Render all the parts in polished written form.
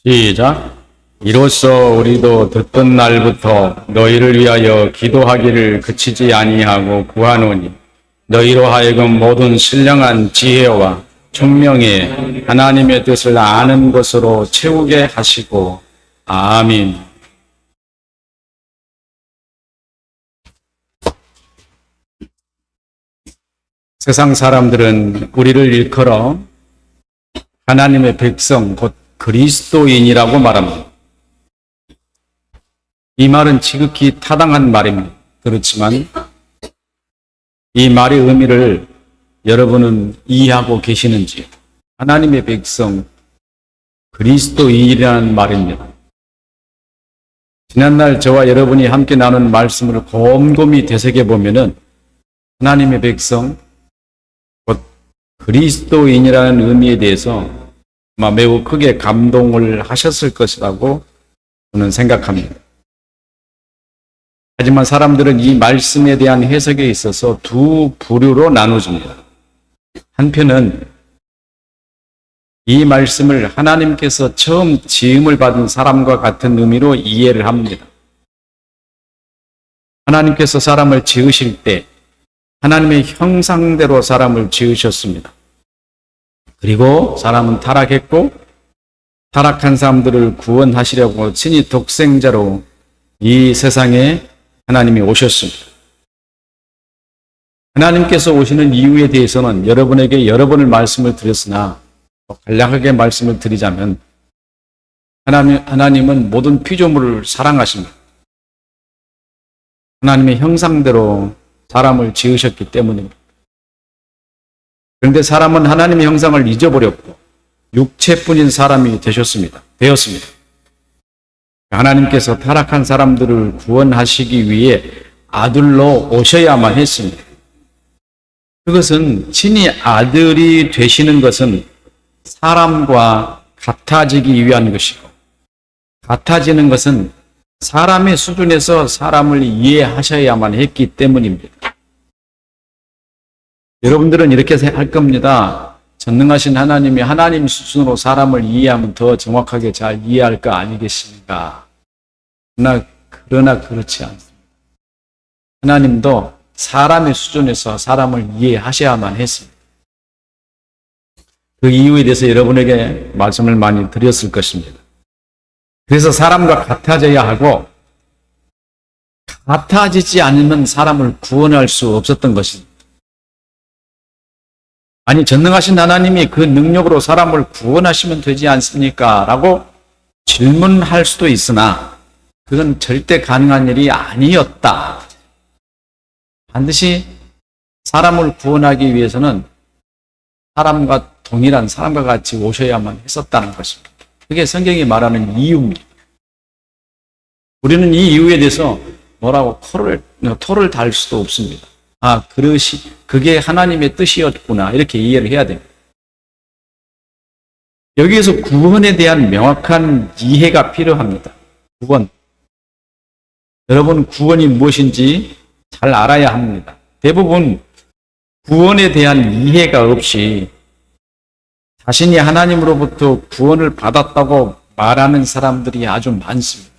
시작. 이로써 우리도 듣던 날부터 너희를 위하여 기도하기를 그치지 아니하고 구하노니 너희로 하여금 모든 신령한 지혜와 총명에 하나님의 뜻을 아는 것으로 채우게 하시고. 아멘. 세상 사람들은 우리를 일컬어 하나님의 백성, 곧 그리스도인이라고 말합니다. 이 말은 지극히 타당한 말입니다. 그렇지만 이 말의 의미를 여러분은 이해하고 계시는지? 하나님의 백성, 그리스도인이라는 말입니다. 지난날 저와 여러분이 함께 나눈 말씀을 곰곰이 되새겨보면은 하나님의 백성, 곧 그리스도인이라는 의미에 대해서 아마 매우 크게 감동을 하셨을 것이라고 저는 생각합니다. 하지만 사람들은 이 말씀에 대한 해석에 있어서 두 부류로 나눠집니다. 한편은 이 말씀을 하나님께서 처음 지음을 받은 사람과 같은 의미로 이해를 합니다. 하나님께서 사람을 지으실 때 하나님의 형상대로 사람을 지으셨습니다. 그리고 사람은 타락했고 타락한 사람들을 구원하시려고 친히 독생자로 이 세상에 하나님이 오셨습니다. 하나님께서 오시는 이유에 대해서는 여러분에게 여러 번을 말씀을 드렸으나 간략하게 말씀을 드리자면 하나님은 모든 피조물을 사랑하십니다. 하나님의 형상대로 사람을 지으셨기 때문입니다. 그런데 사람은 하나님의 형상을 잊어버렸고 육체뿐인 사람이 되었습니다. 하나님께서 타락한 사람들을 구원하시기 위해 아들로 오셔야만 했습니다. 그것은 친히 아들이 되시는 것은 사람과 같아지기 위한 것이고, 같아지는 것은 사람의 수준에서 사람을 이해하셔야만 했기 때문입니다. 여러분들은 이렇게 할 겁니다. 전능하신 하나님이 하나님 수준으로 사람을 이해하면 더 정확하게 잘 이해할 거 아니겠습니까? 그러나 그렇지 않습니다. 하나님도 사람의 수준에서 사람을 이해하셔야만 했습니다. 그 이유에 대해서 여러분에게 말씀을 많이 드렸을 것입니다. 그래서 사람과 같아져야 하고 같아지지 않으면 사람을 구원할 수 없었던 것입니다. 아니, 전능하신 하나님이 그 능력으로 사람을 구원하시면 되지 않습니까? 라고 질문할 수도 있으나 그건 절대 가능한 일이 아니었다. 반드시 사람을 구원하기 위해서는 사람과 동일한 사람과 같이 오셔야만 했었다는 것입니다. 그게 성경이 말하는 이유입니다. 우리는 이 이유에 대해서 뭐라고 토를 달 수도 없습니다. 그게 하나님의 뜻이었구나, 이렇게 이해를 해야 됩니다. 여기에서 구원에 대한 명확한 이해가 필요합니다. 구원. 여러분, 구원이 무엇인지 잘 알아야 합니다. 대부분 구원에 대한 이해가 없이 자신이 하나님으로부터 구원을 받았다고 말하는 사람들이 아주 많습니다.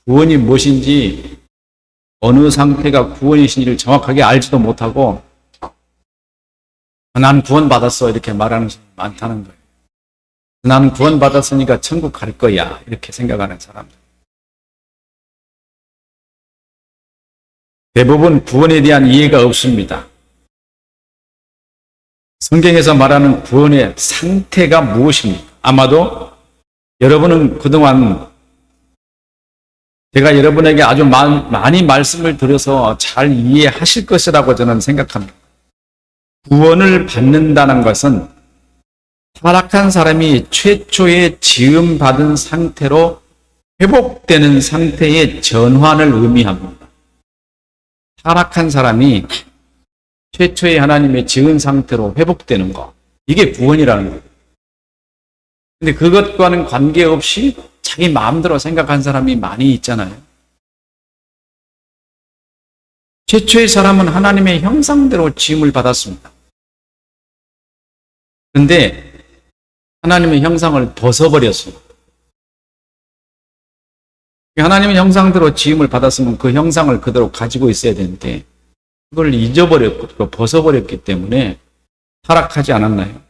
구원이 무엇인지 어느 상태가 구원이신지를 정확하게 알지도 못하고 난 구원받았어 이렇게 말하는 사람이 많다는 거예요. 난 구원받았으니까 천국 갈 거야 이렇게 생각하는 사람들. 대부분 구원에 대한 이해가 없습니다. 성경에서 말하는 구원의 상태가 무엇입니까? 아마도 여러분은 그동안 제가 여러분에게 아주 많이 말씀을 드려서 잘 이해하실 것이라고 저는 생각합니다. 구원을 받는다는 것은 타락한 사람이 최초의 지음받은 상태로 회복되는 상태의 전환을 의미합니다. 타락한 사람이 최초의 하나님의 지은 상태로 회복되는 것, 이게 구원이라는 거예요. 근데 그것과는 관계없이 자기 마음대로 생각한 사람이 많이 있잖아요. 최초의 사람은 하나님의 형상대로 지음을 받았습니다. 그런데 하나님의 형상을 벗어버렸습니다. 하나님의 형상대로 지음을 받았으면 그 형상을 그대로 가지고 있어야 되는데 그걸 잊어버렸고 벗어버렸기 때문에 타락하지 않았나요?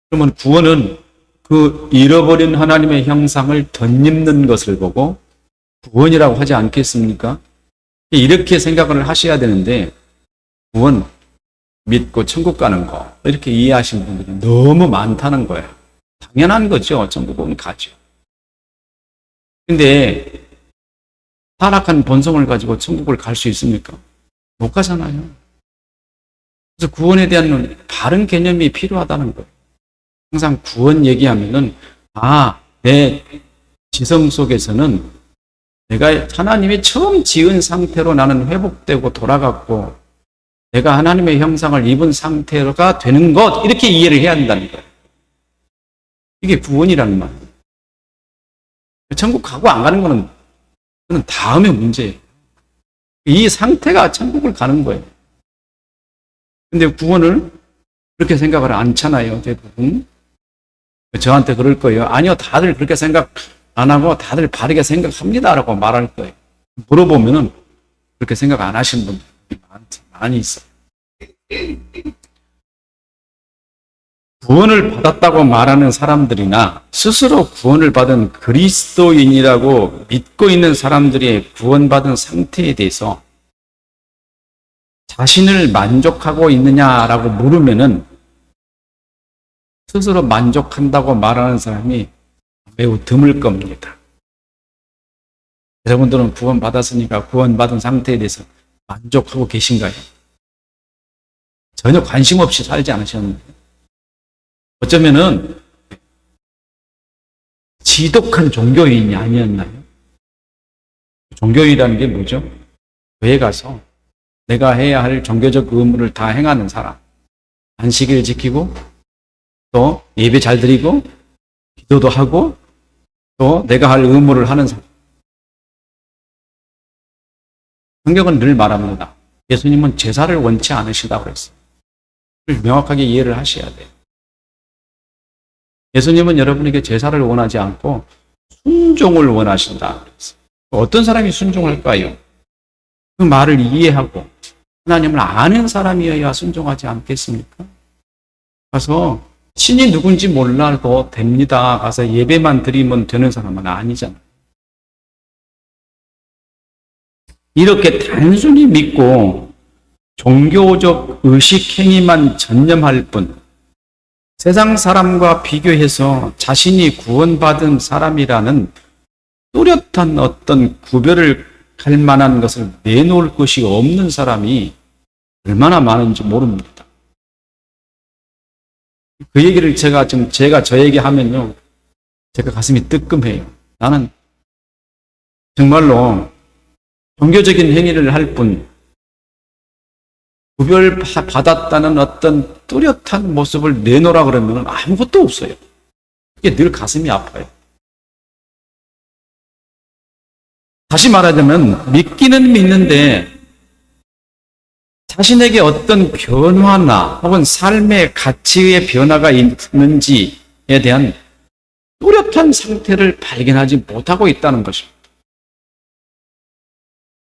그러면 구원은 그 잃어버린 하나님의 형상을 덧입는 것을 보고 구원이라고 하지 않겠습니까? 이렇게 생각을 하셔야 되는데 구원 믿고 천국 가는 거 이렇게 이해하시는 분들이 너무 많다는 거예요. 당연한 거죠. 천국은 가죠. 근데 타락한 본성을 가지고 천국을 갈 수 있습니까? 못 가잖아요. 그래서 구원에 대한 바른 개념이 필요하다는 거예요. 항상 구원 얘기하면은 내 지성 속에서는 내가 하나님이 처음 지은 상태로 나는 회복되고 돌아갔고 내가 하나님의 형상을 입은 상태가 되는 것 이렇게 이해를 해야 한다는 거예요. 이게 구원이라는 말이에요. 천국 가고 안 가는 거는 그건 다음의 문제예요. 이 상태가 천국을 가는 거예요. 근데 구원을 그렇게 생각을 않잖아요, 대부분. 저한테 그럴 거예요. 아니요, 다들 그렇게 생각 안 하고 다들 바르게 생각합니다라고 말할 거예요. 물어보면은 그렇게 생각 안 하시는 분들이 많이 있어요. 구원을 받았다고 말하는 사람들이나 스스로 구원을 받은 그리스도인이라고 믿고 있는 사람들의 구원받은 상태에 대해서 자신을 만족하고 있느냐라고 물으면은 스스로 만족한다고 말하는 사람이 매우 드물 겁니다. 여러분들은 구원받았으니까 구원받은 상태에 대해서 만족하고 계신가요? 전혀 관심 없이 살지 않으셨는데 어쩌면은 지독한 종교인이 아니었나요? 종교인이라는 게 뭐죠? 교회 가서 내가 해야 할 종교적 의무를 다 행하는 사람, 안식일 지키고 또 예배 잘 드리고 기도도 하고 또 내가 할 의무를 하는 사람. 성경은 늘 말합니다. 예수님은 제사를 원치 않으시다고 그랬어요. 명확하게 이해를 하셔야 돼요. 예수님은 여러분에게 제사를 원하지 않고 순종을 원하신다 그랬어요. 어떤 사람이 순종할까요? 그 말을 이해하고 하나님을 아는 사람이어야 순종하지 않겠습니까? 가서 신이 누군지 몰라도 됩니다. 가서 예배만 드리면 되는 사람은 아니잖아요. 이렇게 단순히 믿고 종교적 의식 행위만 전념할 뿐 세상 사람과 비교해서 자신이 구원받은 사람이라는 뚜렷한 어떤 구별을 할 만한 것을 내놓을 것이 없는 사람이 얼마나 많은지 모릅니다. 그 얘기를 제가 저에게 하면요. 제가 가슴이 뜨끔해요. 나는 정말로 종교적인 행위를 할 뿐 구별받았다는 어떤 뚜렷한 모습을 내놓으라 그러면 아무것도 없어요. 그게 늘 가슴이 아파요. 다시 말하자면 믿기는 믿는데 자신에게 어떤 변화나 혹은 삶의 가치의 변화가 있는지에 대한 뚜렷한 상태를 발견하지 못하고 있다는 것입니다.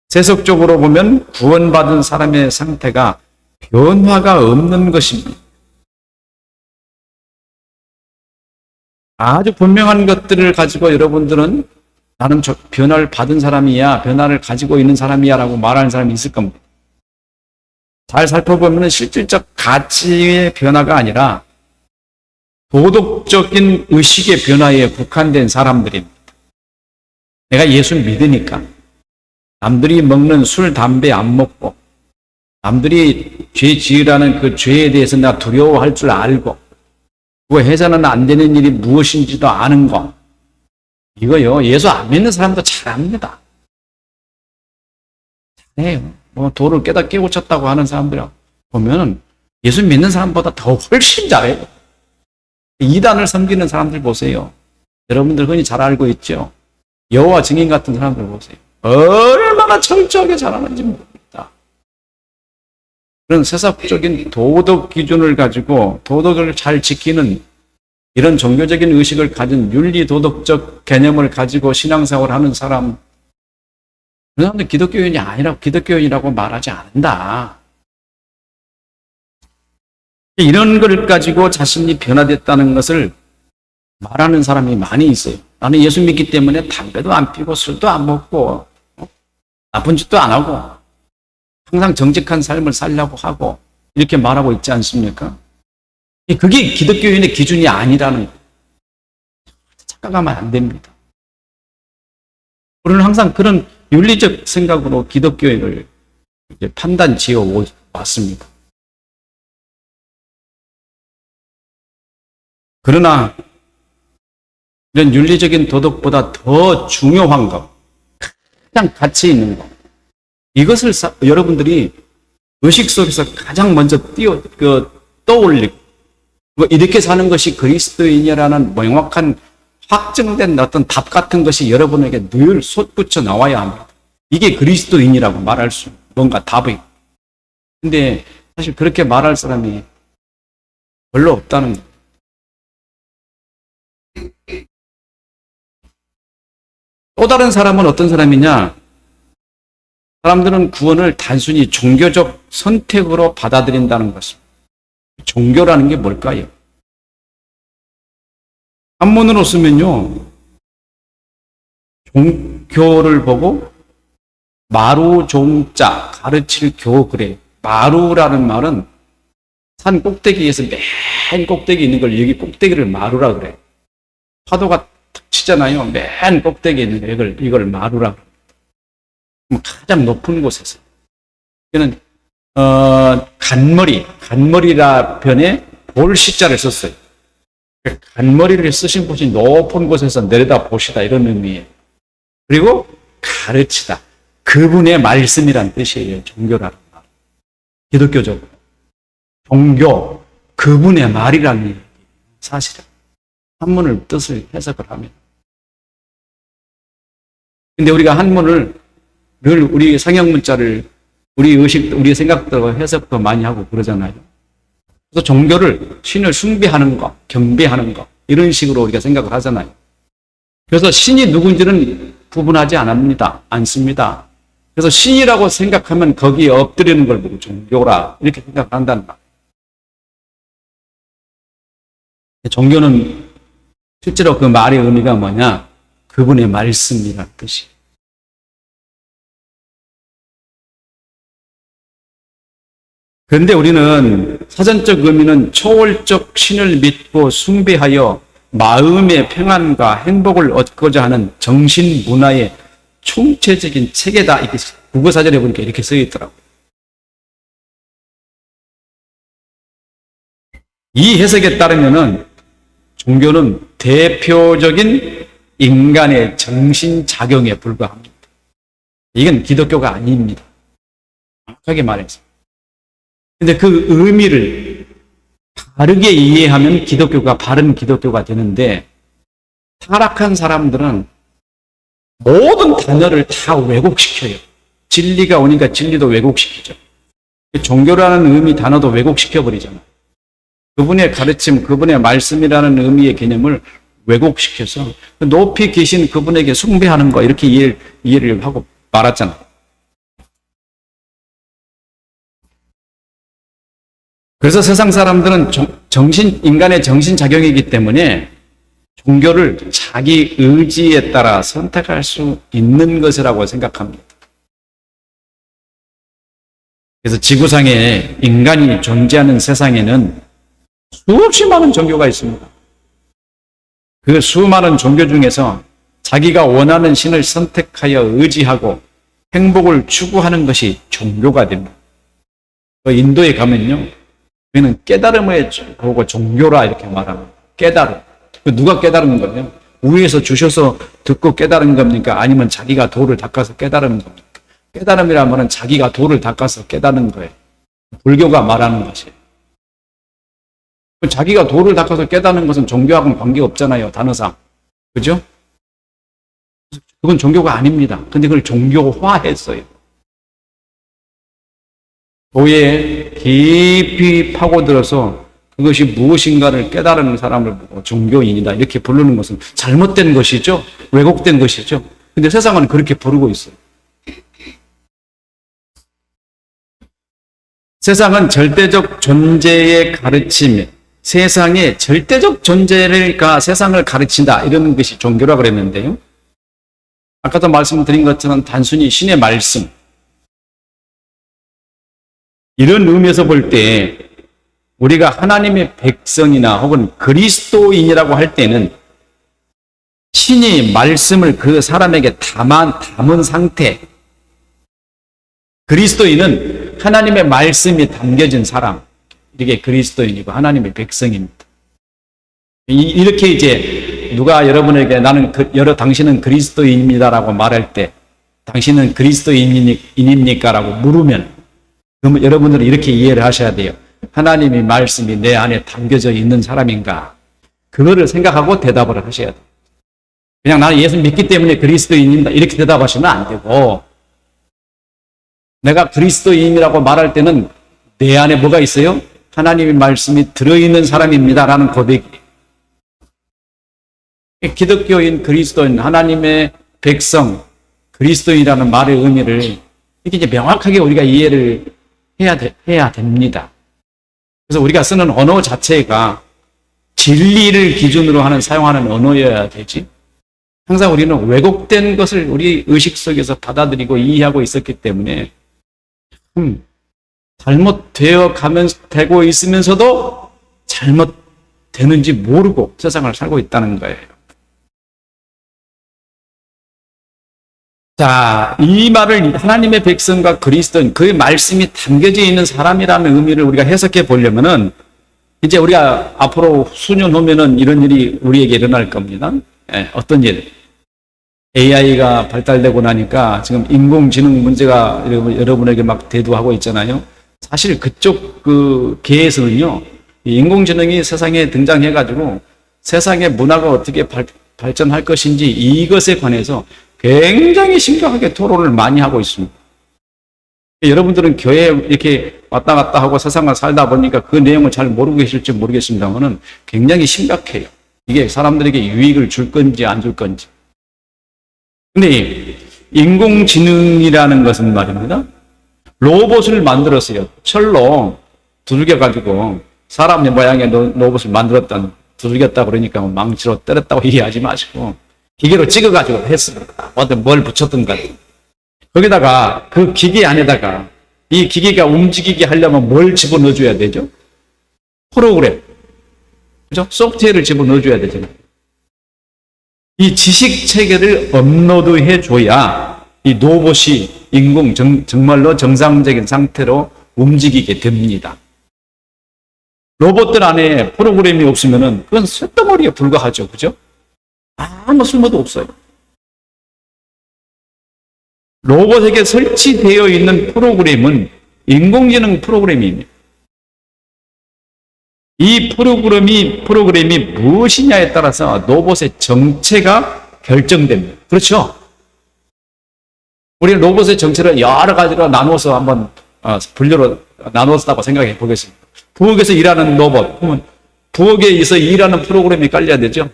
세속적으로 보면 구원받은 사람의 상태가 변화가 없는 것입니다. 아주 분명한 것들을 가지고 여러분들은 나는 변화를 받은 사람이야, 변화를 가지고 있는 사람이야 라고 말하는 사람이 있을 겁니다. 잘 살펴보면 실질적 가치의 변화가 아니라 도덕적인 의식의 변화에 국한된 사람들입니다. 내가 예수 믿으니까 남들이 먹는 술, 담배 안 먹고 남들이 죄 지으라는 그 죄에 대해서 나 두려워할 줄 알고 그거 해서는 안 되는 일이 무엇인지도 아는 거 이거요. 예수 안 믿는 사람도 잘합니다. 잘해요. 도를 깨고 쳤다고 하는 사람들 보면 예수 믿는 사람보다 더 훨씬 잘해요. 이단을 섬기는 사람들 보세요. 여러분들 흔히 잘 알고 있죠. 여호와 증인 같은 사람들 보세요. 얼마나 철저하게 잘하는지 모릅니다. 그런 세상적인 도덕 기준을 가지고 도덕을 잘 지키는 이런 종교적인 의식을 가진 윤리 도덕적 개념을 가지고 신앙생활을 하는 사람 그 사람들 기독교인이 아니라고, 기독교인이라고 말하지 않는다. 이런 걸 가지고 자신이 변화됐다는 것을 말하는 사람이 많이 있어요. 나는 예수 믿기 때문에 담배도 안 피고 술도 안 먹고 나쁜 짓도 안 하고 항상 정직한 삶을 살려고 하고 이렇게 말하고 있지 않습니까? 그게 기독교인의 기준이 아니라는 거예요. 착각하면 안 됩니다. 우리는 항상 그런 윤리적 생각으로 기독교인을 판단 지어 왔습니다. 그러나 이런 윤리적인 도덕보다 더 중요한 것, 가장 가치 있는 것, 이것을 여러분들이 의식 속에서 가장 먼저 떠올리고 이렇게 사는 것이 그리스도인이라는 명확한 확정된 어떤 답 같은 것이 여러분에게 늘 솟구쳐 나와야 합니다. 이게 그리스도인이라고 말할 수 뭔가 답이. 근데 사실 그렇게 말할 사람이 별로 없다는 거예요. 또 다른 사람은 어떤 사람이냐? 사람들은 구원을 단순히 종교적 선택으로 받아들인다는 것입니다. 종교라는 게 뭘까요? 한문으로 쓰면요, 종교를 보고 마루종자, 가르칠 교, 그래. 마루라는 말은 산 꼭대기에서 맨 꼭대기 있는 걸 여기 꼭대기를 마루라 그래. 파도가 탁 치잖아요. 맨 꼭대기에 있는 이걸 마루라 그래. 가장 높은 곳에서. 이거는 간머리라 편에 볼시자를 썼어요. 간머리를 쓰신 곳이 높은 곳에서 내려다 보시다 이런 의미예요. 그리고 가르치다. 그분의 말씀이란 뜻이에요. 종교라는 말. 기독교적으로. 종교, 그분의 말이라는 얘기예요. 사실은. 한문을 뜻을 해석을 하면. 근데 우리가 한문을 늘 우리 성형문자를 우리 의식, 우리 생각대로 해석도 많이 하고 그러잖아요. 그래서 종교를 신을 숭배하는 것, 경배하는 것 이런 식으로 우리가 생각을 하잖아요. 그래서 신이 누군지는 구분하지 않습니다. 그래서 신이라고 생각하면 거기에 엎드리는 걸 보고 종교라 이렇게 생각한다는 말. 종교는 실제로 그 말의 의미가 뭐냐? 그분의 말씀이라는 뜻이에요. 그런데 우리는 사전적 의미는 초월적 신을 믿고 숭배하여 마음의 평안과 행복을 얻고자 하는 정신 문화의 총체적인 체계다. 이렇게 국어사전에 보니까 이렇게 써 있더라고요. 이 해석에 따르면은 종교는 대표적인 인간의 정신작용에 불과합니다. 이건 기독교가 아닙니다. 정확하게 말해서. 근데 그 의미를 다르게 이해하면 기독교가 바른 기독교가 되는데 타락한 사람들은 모든 단어를 다 왜곡시켜요. 진리가 오니까 진리도 왜곡시키죠. 종교라는 의미 단어도 왜곡시켜버리잖아요. 그분의 가르침, 그분의 말씀이라는 의미의 개념을 왜곡시켜서 높이 계신 그분에게 숭배하는 거 이렇게 이해를 하고 말았잖아요. 그래서 세상 사람들은 인간의 정신작용이기 때문에 종교를 자기 의지에 따라 선택할 수 있는 것이라고 생각합니다. 그래서 지구상에 인간이 존재하는 세상에는 수없이 많은 종교가 있습니다. 그 수많은 종교 중에서 자기가 원하는 신을 선택하여 의지하고 행복을 추구하는 것이 종교가 됩니다. 인도에 가면요, 우리는 깨달음을 보고 종교라 이렇게 말합니다. 깨달음. 누가 깨달은 거예요? 위에서 주셔서 듣고 깨달은 겁니까? 아니면 자기가 도를 닦아서 깨달은 겁니까? 깨달음이란 말은 자기가 도를 닦아서 깨달은 거예요. 불교가 말하는 것이에요. 자기가 도를 닦아서 깨닫는 것은 종교하고는 관계없잖아요. 단어상. 그죠? 그건 종교가 아닙니다. 근데 그걸 종교화했어요. 도에 깊이 파고들어서 그것이 무엇인가를 깨달은 사람을 보고 종교인이다 이렇게 부르는 것은 잘못된 것이죠. 왜곡된 것이죠. 근데 세상은 그렇게 부르고 있어요. 세상은 절대적 존재의 가르침, 세상의 절대적 존재가 세상을 가르친다. 이런 것이 종교라 그랬는데요. 아까도 말씀드린 것처럼 단순히 신의 말씀, 이런 의미에서 볼 때 우리가 하나님의 백성이나 혹은 그리스도인이라고 할 때는 신이 말씀을 그 사람에게 담은 상태, 그리스도인은 하나님의 말씀이 담겨진 사람, 이게 그리스도인이고 하나님의 백성입니다. 이렇게 이제 누가 여러분에게 당신은 그리스도인입니다라고 말할 때 당신은 그리스도인입니까? 라고 물으면 그러면 여러분들은 이렇게 이해를 하셔야 돼요. 하나님의 말씀이 내 안에 담겨져 있는 사람인가? 그거를 생각하고 대답을 하셔야 돼요. 그냥 나는 예수 믿기 때문에 그리스도인입니다. 이렇게 대답하시면 안 되고, 내가 그리스도인이라고 말할 때는 내 안에 뭐가 있어요? 하나님의 말씀이 들어있는 사람입니다. 라는 고백이. 기독교인, 그리스도인, 하나님의 백성, 그리스도인이라는 말의 의미를 이렇게 이제 명확하게 우리가 이해를 해야 됩니다. 그래서 우리가 쓰는 언어 자체가 진리를 기준으로 사용하는 언어여야 되지. 항상 우리는 왜곡된 것을 우리 의식 속에서 받아들이고 이해하고 있었기 때문에 되고 있으면서도 잘못되는지 모르고 세상을 살고 있다는 거예요. 자, 이 말을 하나님의 백성과 그리스도인, 그의 말씀이 담겨져 있는 사람이라는 의미를 우리가 해석해 보려면은 이제 우리가 앞으로 수년 후면은 이런 일이 우리에게 일어날 겁니다. 어떤 일? AI가 발달되고 나니까 지금 인공지능 문제가 여러분에게 막 대두하고 있잖아요. 사실 그쪽 계에서는요, 인공지능이 세상에 등장해가지고 세상의 문화가 어떻게 발전할 것인지 이것에 관해서 굉장히 심각하게 토론을 많이 하고 있습니다. 여러분들은 교회에 이렇게 왔다 갔다 하고 세상을 살다 보니까 그 내용을 잘 모르고 계실지 모르겠습니다만은 굉장히 심각해요. 이게 사람들에게 유익을 줄 건지 안 줄 건지. 근데 인공지능이라는 것은 말입니다. 로봇을 만들었어요. 철로 두들겨가지고 사람의 모양의 로봇을 두들겼다 그러니까 망치로 때렸다고 이해하지 마시고 기계로 찍어가지고 했습니다. 어떤 뭘 붙였던가. 거기다가 그 기계 안에다가 이 기계가 움직이게 하려면 뭘 집어넣어줘야 되죠? 프로그램. 그죠? 소프트웨어를 집어넣어줘야 되잖아요. 이 지식 체계를 업로드해 줘야 이 로봇이 정말로 정상적인 상태로 움직이게 됩니다. 로봇들 안에 프로그램이 없으면은 그건 쇳덩어리에 불과하죠. 그죠? 아무 쓸모도 없어요. 로봇에게 설치되어 있는 프로그램은 인공지능 프로그램입니다. 이 프로그램이 무엇이냐에 따라서 로봇의 정체가 결정됩니다. 그렇죠? 우리 로봇의 정체를 여러 가지로 나누어서 한번 분류로 나누었다고 생각해 보겠습니다. 부엌에서 일하는 로봇, 그러면 부엌에서 일하는 프로그램이 깔려야 되죠.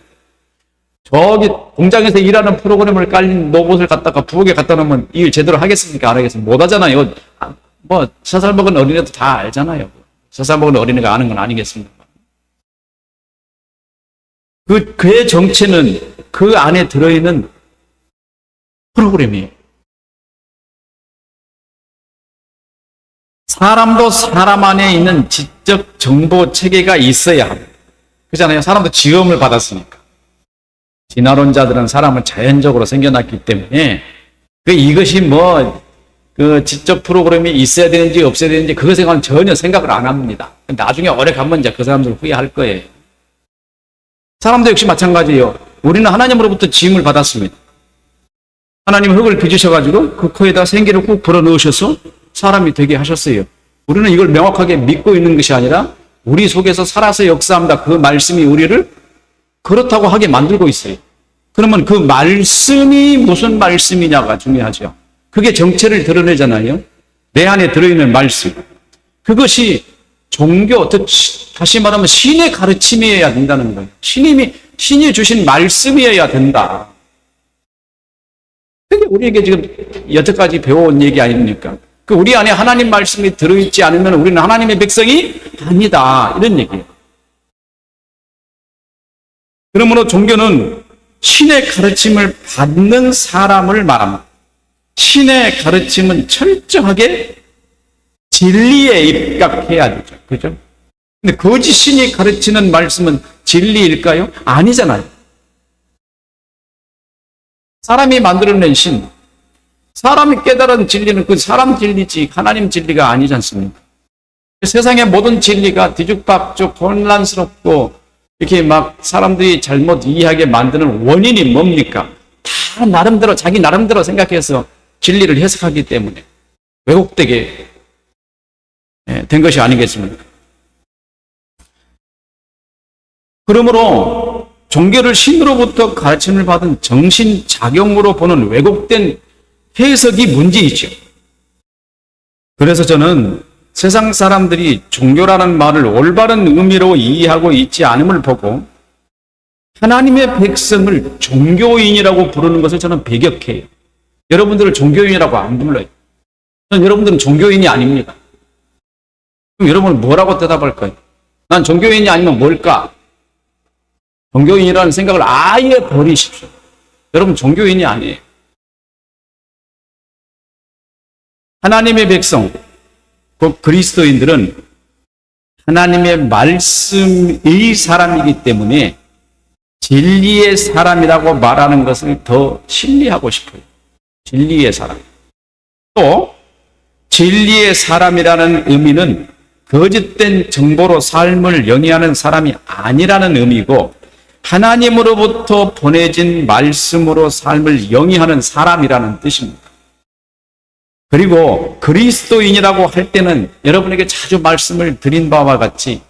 저기 공장에서 일하는 프로그램을 깔린 로봇을 갖다가 부엌에 갖다 놓으면 일 제대로 하겠습니까? 안 하겠습니까? 못 하잖아요. 뭐 3살 먹은 어린애도 다 알잖아요. 3살 먹은 어린애가 아는 건 아니겠습니까? 그의 정체는 그 안에 들어있는 프로그램이에요. 사람도 사람 안에 있는 지적 정보 체계가 있어야 합니다. 그렇잖아요. 사람도 지음을 받았으니까. 진화론자들은 사람은 자연적으로 생겨났기 때문에 이것이 지적 프로그램이 있어야 되는지 없어야 되는지 그것에 관한 전혀 생각을 안 합니다. 나중에 오래 가면 이제 그 사람들 후회할 거예요. 사람도 역시 마찬가지예요. 우리는 하나님으로부터 지음을 받았습니다. 하나님 흙을 빚으셔가지고 그 코에다 생기를 꾹 불어넣으셔서 사람이 되게 하셨어요. 우리는 이걸 명확하게 믿고 있는 것이 아니라 우리 속에서 살아서 역사합니다. 그 말씀이 우리를 그렇다고 하게 만들고 있어요. 그러면 그 말씀이 무슨 말씀이냐가 중요하죠. 그게 정체를 드러내잖아요. 내 안에 들어있는 말씀. 그것이 종교, 다시 말하면 신의 가르침이어야 된다는 거예요. 신이 주신 말씀이어야 된다. 그게 우리에게 지금 여태까지 배워온 얘기 아닙니까? 우리 안에 하나님 말씀이 들어있지 않으면 우리는 하나님의 백성이 아니다. 이런 얘기예요. 그러므로 종교는 신의 가르침을 받는 사람을 말합니다. 신의 가르침은 철저하게 진리에 입각해야 되죠. 그죠? 근데 거짓 신이 가르치는 말씀은 진리일까요? 아니잖아요. 사람이 만들어낸 신, 사람이 깨달은 진리는 그 사람 진리지 하나님 진리가 아니지 않습니까? 세상의 모든 진리가 뒤죽박죽 혼란스럽고 이렇게 막 사람들이 잘못 이해하게 만드는 원인이 뭡니까? 다 나름대로 자기 나름대로 생각해서 진리를 해석하기 때문에 왜곡되게 된 것이 아니겠습니까? 그러므로 종교를 신으로부터 가르침을 받은 정신작용으로 보는 왜곡된 해석이 문제이죠. 그래서 저는 세상 사람들이 종교라는 말을 올바른 의미로 이해하고 있지 않음을 보고 하나님의 백성을 종교인이라고 부르는 것을 저는 배격해요. 여러분들을 종교인이라고 안 불러요. 저는 여러분들은 종교인이 아닙니다. 그럼 여러분은 뭐라고 대답할까요? 난 종교인이 아니면 뭘까? 종교인이라는 생각을 아예 버리십시오. 여러분 종교인이 아니에요. 하나님의 백성, 그 그리스도인들은 하나님의 말씀의 사람이기 때문에 진리의 사람이라고 말하는 것을 더 신뢰하고 싶어요. 진리의 사람. 또 진리의 사람이라는 의미는 거짓된 정보로 삶을 영위하는 사람이 아니라는 의미고 하나님으로부터 보내진 말씀으로 삶을 영위하는 사람이라는 뜻입니다. 그리고 그리스도인이라고 할 때는 여러분에게 자주 말씀을 드린 바와 같이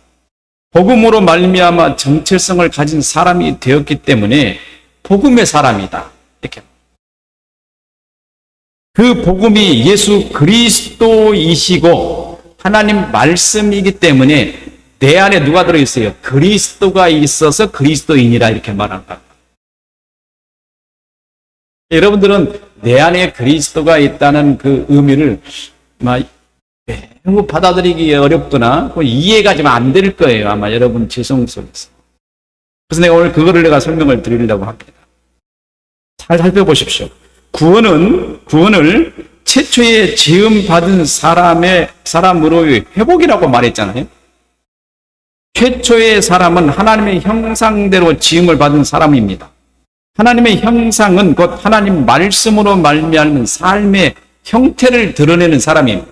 복음으로 말미암아 정체성을 가진 사람이 되었기 때문에 복음의 사람이다. 이렇게. 그 복음이 예수 그리스도이시고 하나님 말씀이기 때문에 내 안에 누가 들어있어요? 그리스도가 있어서 그리스도인이라 이렇게 말한다. 여러분들은 내 안에 그리스도가 있다는 그 의미를 매우 받아들이기 어렵거나 이해가 좀 안 될 거예요. 아마 여러분 지성 속에서. 그래서 내가 오늘 그거를 내가 설명을 드리려고 합니다. 잘 살펴보십시오. 구원을 최초에 지음받은 사람으로의 회복이라고 말했잖아요. 최초의 사람은 하나님의 형상대로 지음을 받은 사람입니다. 하나님의 형상은 곧 하나님 말씀으로 말미암은 삶의 형태를 드러내는 사람입니다.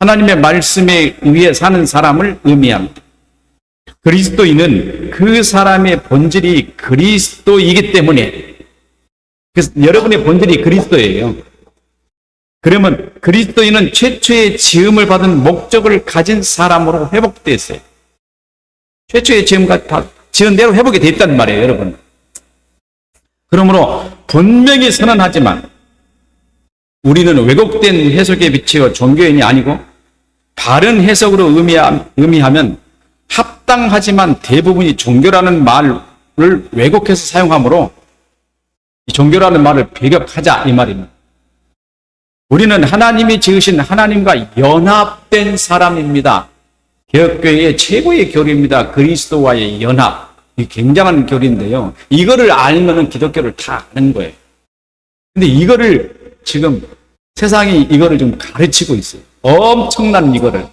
하나님의 말씀에 의해 사는 사람을 의미합니다. 그리스도인은 그 사람의 본질이 그리스도이기 때문에, 그래서 여러분의 본질이 그리스도예요. 그러면 그리스도인은 최초의 지음을 받은 목적을 가진 사람으로 회복됐어요. 최초의 지은 대로 회복이 되어 있단 말이에요, 여러분. 그러므로 분명히 선언하지만 우리는 왜곡된 해석에 비치어 종교인이 아니고 바른 해석으로 의미하면 합당하지만 대부분이 종교라는 말을 왜곡해서 사용하므로 이 종교라는 말을 배격하자 이 말입니다. 우리는 하나님이 지으신 하나님과 연합된 사람입니다. 개혁교회의 최고의 교리입니다. 그리스도와의 연합. 이 굉장한 교리인데요. 이거를 알면은 기독교를 다 아는 거예요. 근데 이거를 지금 세상이 이거를 좀 가르치고 있어요. 엄청난 이거를.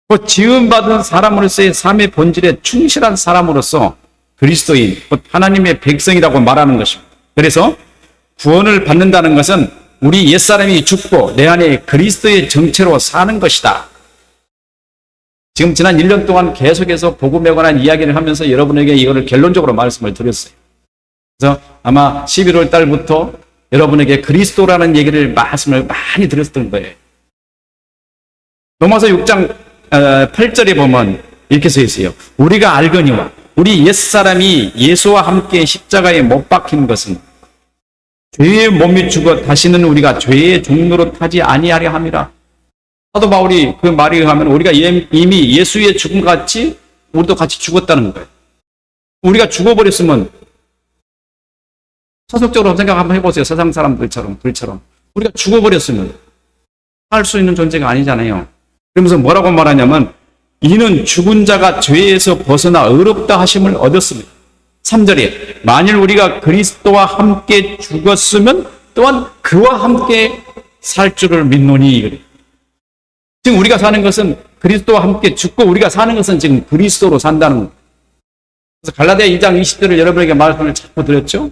곧 지음받은 사람으로서의 삶의 본질에 충실한 사람으로서 그리스도인, 곧 하나님의 백성이라고 말하는 것입니다. 그래서 구원을 받는다는 것은 우리 옛사람이 죽고 내 안에 그리스도의 정체로 사는 것이다. 지금 지난 1년 동안 계속해서 복음에 관한 이야기를 하면서 여러분에게 이거를 결론적으로 말씀을 드렸어요. 그래서 아마 11월 달부터 여러분에게 그리스도라는 말씀을 많이 드렸던 거예요. 로마서 6장 8절에 보면 이렇게 써 있어요. 우리가 알거니와 우리 옛사람이 예수와 함께 십자가에 못 박힌 것은 죄의 몸이 죽어 다시는 우리가 죄의 종로로 타지 아니하려 함이라. 사도 바울이 그 말에 의하면 우리가 이미 예수의 죽음같이 우리도 같이 죽었다는 거예요. 우리가 죽어버렸으면 서속적으로 생각 한번 해보세요. 세상 사람들처럼. 우리가 죽어버렸으면 살 수 있는 존재가 아니잖아요. 그러면서 뭐라고 말하냐면 이는 죽은 자가 죄에서 벗어나 의롭다 하심을 얻었습니다. 3절에 만일 우리가 그리스도와 함께 죽었으면 또한 그와 함께 살 줄을 믿노니. 지금 우리가 사는 것은 그리스도와 함께 죽고 우리가 사는 것은 지금 그리스도로 산다는 거예요. 그래서 갈라디아 2장 20절을 여러분에게 말씀을 자꾸 드렸죠.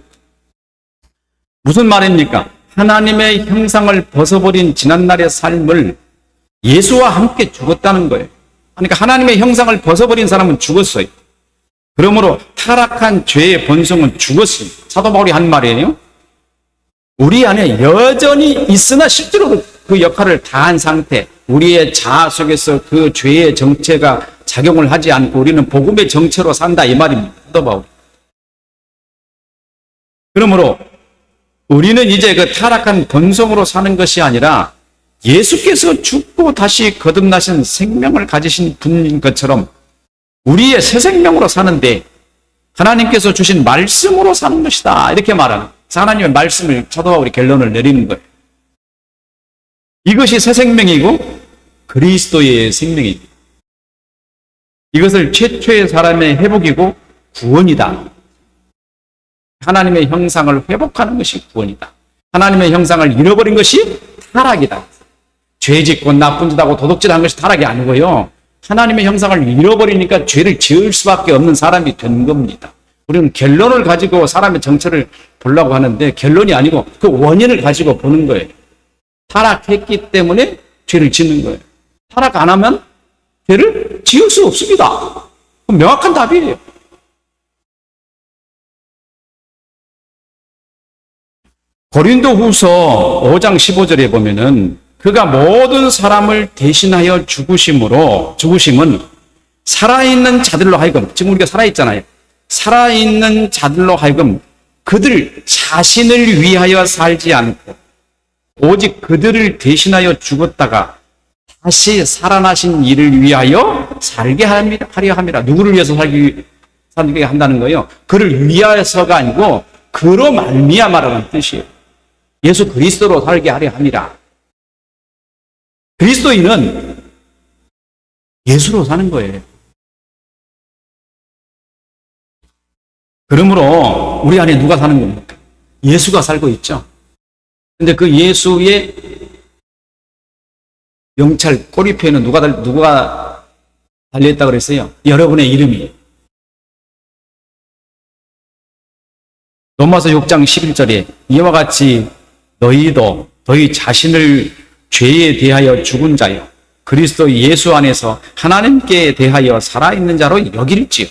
무슨 말입니까? 하나님의 형상을 벗어버린 지난날의 삶을 예수와 함께 죽었다는 거예요. 그러니까 하나님의 형상을 벗어버린 사람은 죽었어요. 그러므로 타락한 죄의 본성은 죽었어요. 사도 바울이 한 말이에요. 우리 안에 여전히 있으나 실제로 그 역할을 다한 상태, 우리의 자아 속에서 그 죄의 정체가 작용을 하지 않고 우리는 복음의 정체로 산다 이 말입니다. 사도 바울. 그러므로 우리는 이제 그 타락한 본성으로 사는 것이 아니라 예수께서 죽고 다시 거듭나신 생명을 가지신 분인 것처럼 우리의 새 생명으로 사는데 하나님께서 주신 말씀으로 사는 것이다. 이렇게 말하는. 하나님의 말씀을 사도 바울이 결론을 내리는 거예요. 이것이 새 생명이고 그리스도의 생명입니다. 이것을 최초의 사람의 회복이고 구원이다. 하나님의 형상을 회복하는 것이 구원이다. 하나님의 형상을 잃어버린 것이 타락이다. 죄짓고 나쁜 짓하고 도둑질한 것이 타락이 아니고요. 하나님의 형상을 잃어버리니까 죄를 지을 수밖에 없는 사람이 된 겁니다. 우리는 결론을 가지고 사람의 정체를 보려고 하는데 결론이 아니고 그 원인을 가지고 보는 거예요. 타락했기 때문에 죄를 짓는 거예요. 타락 안 하면 죄를 지을 수 없습니다. 명확한 답이에요. 고린도후서 5장 15절에 보면은 그가 모든 사람을 대신하여 죽으심은 살아있는 자들로 하여금, 지금 우리가 살아있잖아요. 살아있는 자들로 하여금 그들 자신을 위하여 살지 않고 오직 그들을 대신하여 죽었다가 다시 살아나신 이를 위하여 살게 하려 함이라. 누구를 위해서 살게 한다는 거예요? 그를 위하여서가 아니고 그로 말미암아라는 뜻이에요. 예수 그리스도로 살게 하려 함이라. 그리스도인은 예수로 사는 거예요. 그러므로 우리 안에 누가 사는 겁니까? 예수가 살고 있죠. 근데 그 예수의 명찰 꼬리표에는 누가 달려있다고 그랬어요? 여러분의 이름이. 로마서 6장 11절에 이와 같이 너희도 너희 자신을 죄에 대하여 죽은 자요 그리스도 예수 안에서 하나님께 대하여 살아있는 자로 여길지요.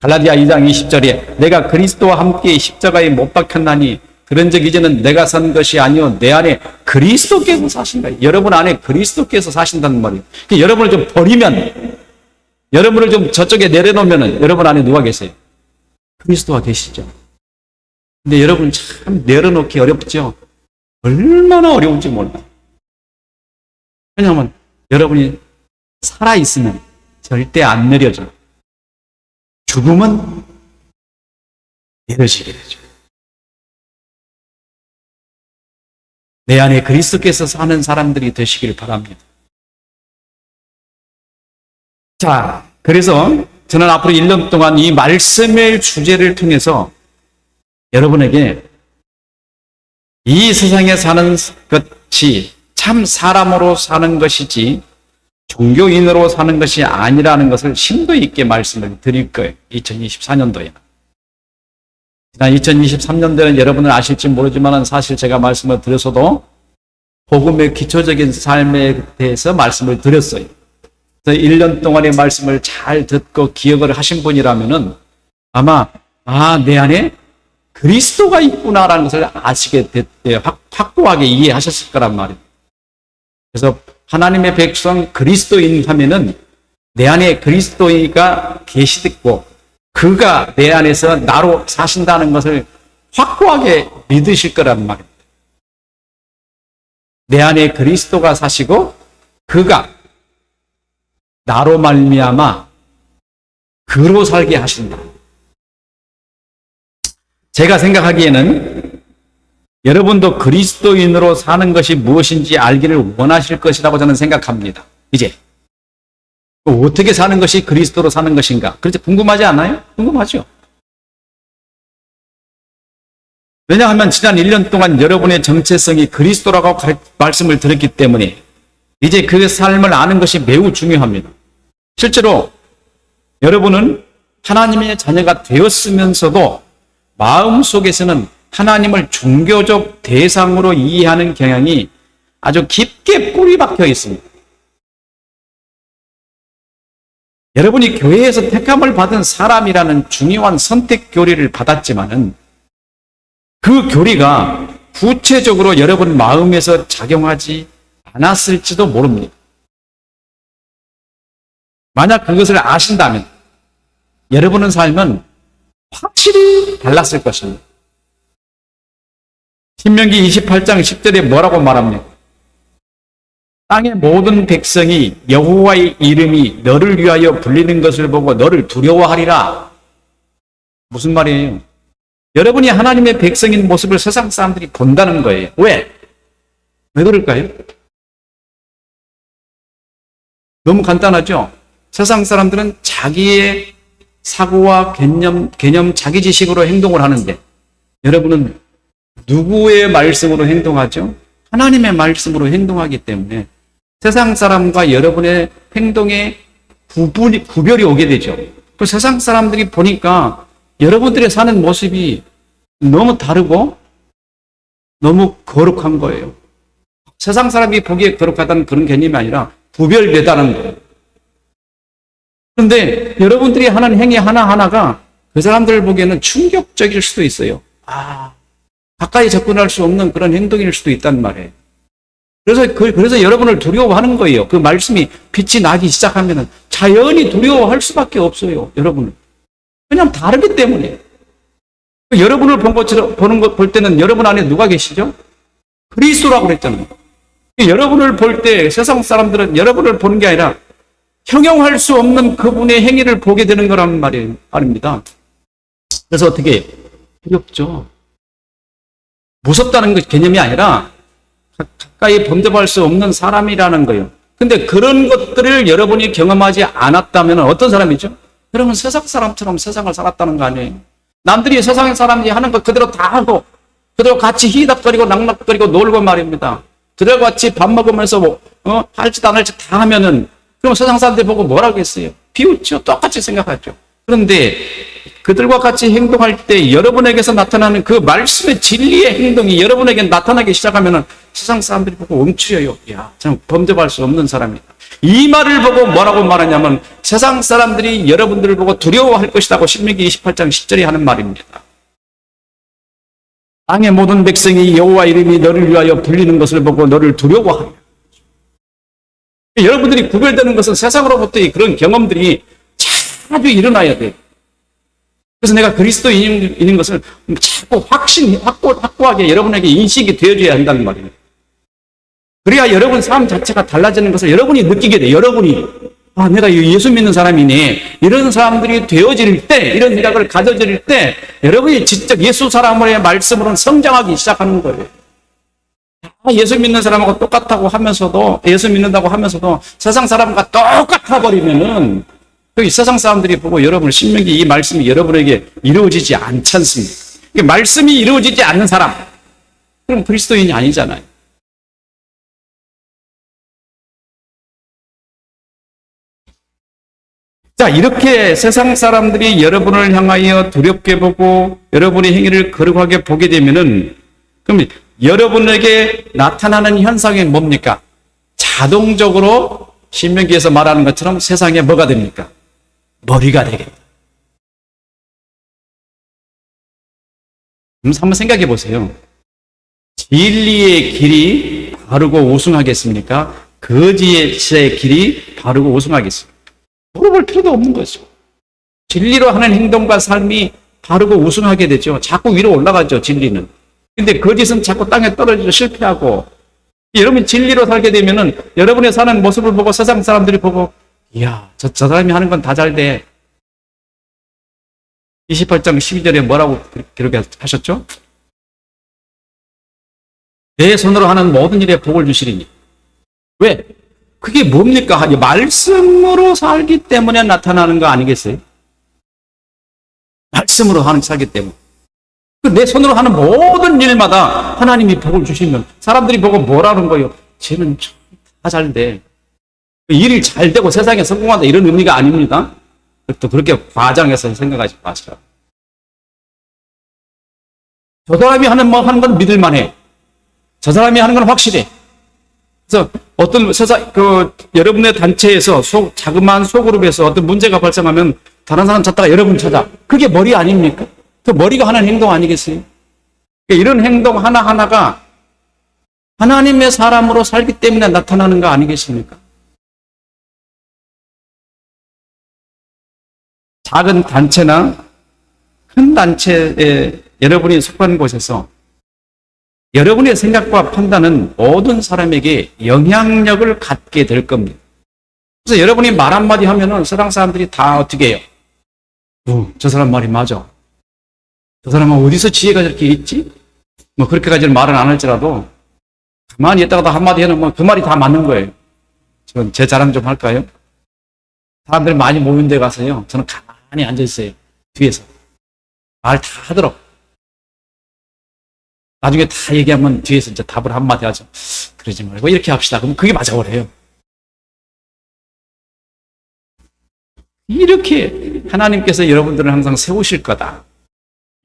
갈라디아 2장 20절에 내가 그리스도와 함께 십자가에 못 박혔나니 그런즉 이제는 내가 산 것이 아니요 내 안에 그리스도께서 사신다. 여러분 안에 그리스도께서 사신다는 말이에요. 여러분을 좀 버리면, 여러분을 좀 저쪽에 내려놓으면 여러분 안에 누가 계세요? 그리스도가 계시죠. 근데 여러분 참 내려놓기 어렵죠. 얼마나 어려운지 몰라요. 왜냐하면 여러분이 살아있으면 절대 안 내려져요. 죽음은 내려지게 되죠. 내 안에 그리스도께서 사는 사람들이 되시길 바랍니다. 자, 그래서 저는 앞으로 1년 동안 이 말씀의 주제를 통해서 여러분에게 이 세상에 사는 것이 참 사람으로 사는 것이지 종교인으로 사는 것이 아니라는 것을 심도 있게 말씀을 드릴 거예요. 2024년도에는. 지난 2023년도에는 여러분은 아실지 모르지만 사실 제가 말씀을 드렸어도 복음의 기초적인 삶에 대해서 말씀을 드렸어요. 그래서 1년 동안의 말씀을 잘 듣고 기억을 하신 분이라면은 아마 내 안에 그리스도가 있구나라는 것을 아시게 확고하게 이해하셨을 거란 말이에요. 그래서 하나님의 백성 그리스도인 하면은 내 안에 그리스도가 계시고 그가 내 안에서 나로 사신다는 것을 확고하게 믿으실 거란 말입니다. 내 안에 그리스도가 사시고 그가 나로 말미암아 그로 살게 하신다. 제가 생각하기에는 여러분도 그리스도인으로 사는 것이 무엇인지 알기를 원하실 것이라고 저는 생각합니다. 이제 어떻게 사는 것이 그리스도로 사는 것인가? 그렇지 궁금하지 않아요? 궁금하죠. 왜냐하면 지난 1년 동안 여러분의 정체성이 그리스도라고 말씀을 드렸기 때문에 이제 그 삶을 아는 것이 매우 중요합니다. 실제로 여러분은 하나님의 자녀가 되었으면서도 마음속에서는 하나님을 종교적 대상으로 이해하는 경향이 아주 깊게 뿌리 박혀 있습니다. 여러분이 교회에서 택함을 받은 사람이라는 중요한 선택 교리를 받았지만은 그 교리가 구체적으로 여러분 마음에서 작용하지 않았을지도 모릅니다. 만약 그것을 아신다면 여러분의 삶은 확실히 달랐을 것입니다. 신명기 28장 10절에 뭐라고 말합니까? 땅의 모든 백성이 여호와의 이름이 너를 위하여 불리는 것을 보고 너를 두려워하리라. 무슨 말이에요? 여러분이 하나님의 백성인 모습을 세상 사람들이 본다는 거예요. 왜? 왜 그럴까요? 너무 간단하죠? 세상 사람들은 자기의 사고와 개념 자기 지식으로 행동을 하는데 여러분은 누구의 말씀으로 행동하죠? 하나님의 말씀으로 행동하기 때문에 세상 사람과 여러분의 행동에 구별이 오게 되죠. 그 세상 사람들이 보니까 여러분들의 사는 모습이 너무 다르고 너무 거룩한 거예요. 세상 사람이 보기에 거룩하다는 그런 개념이 아니라 구별되다는 거예요. 그런데 여러분들이 하는 행위 하나하나가 그 사람들 보기에는 충격적일 수도 있어요. 가까이 접근할 수 없는 그런 행동일 수도 있단 말이에요. 그래서 여러분을 두려워하는 거예요. 그 말씀이 빛이 나기 시작하면은 자연히 두려워할 수밖에 없어요. 여러분은. 왜냐하면 다르기 때문에. 여러분을 볼 때는 여러분 안에 누가 계시죠? 그리스도라고 그랬잖아요. 여러분을 볼 때 세상 사람들은 여러분을 보는 게 아니라 형용할 수 없는 그분의 행위를 보게 되는 거란 말입니다. 그래서 어떻게 해요? 두렵죠. 무섭다는 개념이 아니라 가까이 범접할 수 없는 사람이라는 거예요. 근데 그런 것들을 여러분이 경험하지 않았다면 어떤 사람이죠? 여러분 세상 사람처럼 세상을 살았다는 거 아니에요? 남들이 세상 사람이 하는 거 그대로 다 하고 그대로 같이 희닥거리고 낙낙거리고 놀고 말입니다. 그대로 같이 밥 먹으면서 할짓 안 할짓 다 하면은 그럼 세상 사람들이 보고 뭐라고 했어요? 비웃죠. 똑같이 생각하죠. 그런데 그들과 같이 행동할 때 여러분에게서 나타나는 그 말씀의 진리의 행동이 여러분에게 나타나기 시작하면 세상 사람들이 보고 멈추어요. 야, 참 범접할 수 없는 사람이다. 이 말을 보고 뭐라고 말하냐면 세상 사람들이 여러분들을 보고 두려워할 것이라고 신명기 28장 10절에 하는 말입니다. 땅의 모든 백성이 여호와 이름이 너를 위하여 불리는 것을 보고 너를 두려워하리라. 여러분들이 구별되는 것은 세상으로부터의 그런 경험들이 자주 일어나야 돼요. 그래서 내가 그리스도인인 것을 자꾸 확고하게 여러분에게 인식이 되어줘야 한다는 말이에요. 그래야 여러분 삶 자체가 달라지는 것을 여러분이 느끼게 돼요. 여러분이 내가 예수 믿는 사람이네. 이런 사람들이 되어질 때, 이런 생각을 가져질 때 여러분이 직접 예수 사람의 말씀으로는 성장하기 시작하는 거예요. 예수 믿는 사람하고 똑같다고 하면서도 예수 믿는다고 하면서도 세상 사람과 똑같아 버리면은 그 세상 사람들이 보고 여러분을 신명기 이 말씀이 여러분에게 이루어지지 않지 않습니까? 말씀이 이루어지지 않는 사람 그럼 그리스도인이 아니잖아요. 자, 이렇게 세상 사람들이 여러분을 향하여 두렵게 보고 여러분의 행위를 거룩하게 보게 되면은 그럼 여러분에게 나타나는 현상이 뭡니까? 자동적으로 신명기에서 말하는 것처럼 세상에 뭐가 됩니까? 머리가 되겠다. 한번 생각해 보세요. 진리의 길이 바르고 우승하겠습니까? 거짓의 길이 바르고 우승하겠습니까? 물어볼 필요도 없는 거죠. 진리로 하는 행동과 삶이 바르고 우승하게 되죠. 자꾸 위로 올라가죠, 진리는. 근데 거짓은 자꾸 땅에 떨어지고 실패하고, 여러분 진리로 살게 되면은 여러분의 사는 모습을 보고 세상 사람들이 보고, 이야, 저 사람이 하는 건 다 잘 돼. 28장 12절에 뭐라고 기록하셨죠? 내 손으로 하는 모든 일에 복을 주시리니. 왜? 그게 뭡니까? 말씀으로 살기 때문에 나타나는 거 아니겠어요? 말씀으로 살기 때문에. 내 손으로 하는 모든 일마다 하나님이 복을 주시면 사람들이 보고 뭐라는 거예요? 쟤는 참 다 잘 돼. 일이 잘 되고 세상에 성공한다 이런 의미가 아닙니다. 또 그렇게 과장해서 생각하지 마세요. 저 사람이 하는 건 믿을만해. 저 사람이 하는 건 확실해. 그래서 어떤 여러분의 단체에서 자그마한 소그룹에서 어떤 문제가 발생하면 다른 사람 찾다가 여러분 찾아. 그게 머리 아닙니까? 그 머리가 하는 행동 아니겠어요? 이런 행동 하나하나가 하나님의 사람으로 살기 때문에 나타나는 거 아니겠습니까? 작은 단체나 큰 단체에 여러분이 속한 곳에서 여러분의 생각과 판단은 모든 사람에게 영향력을 갖게 될 겁니다. 그래서 여러분이 말 한마디 하면은 세상 사람들이 다 어떻게 해요? 저 사람 말이 맞아. 저 사람은 어디서 지혜가 저렇게 있지? 뭐 그렇게까지는 말은 안 할지라도 가만히 있다가 다 한마디 해놓으면 그 말이 다 맞는 거예요. 저는 제 자랑 좀 할까요? 사람들이 많이 모인 데 가서요. 저는 가만히 앉아있어요. 뒤에서. 말 다 하더라고. 나중에 다 얘기하면 뒤에서 이제 답을 한마디 하죠. 그러지 말고 이렇게 합시다. 그럼 그게 맞아 그래요. 이렇게 하나님께서 여러분들을 항상 세우실 거다.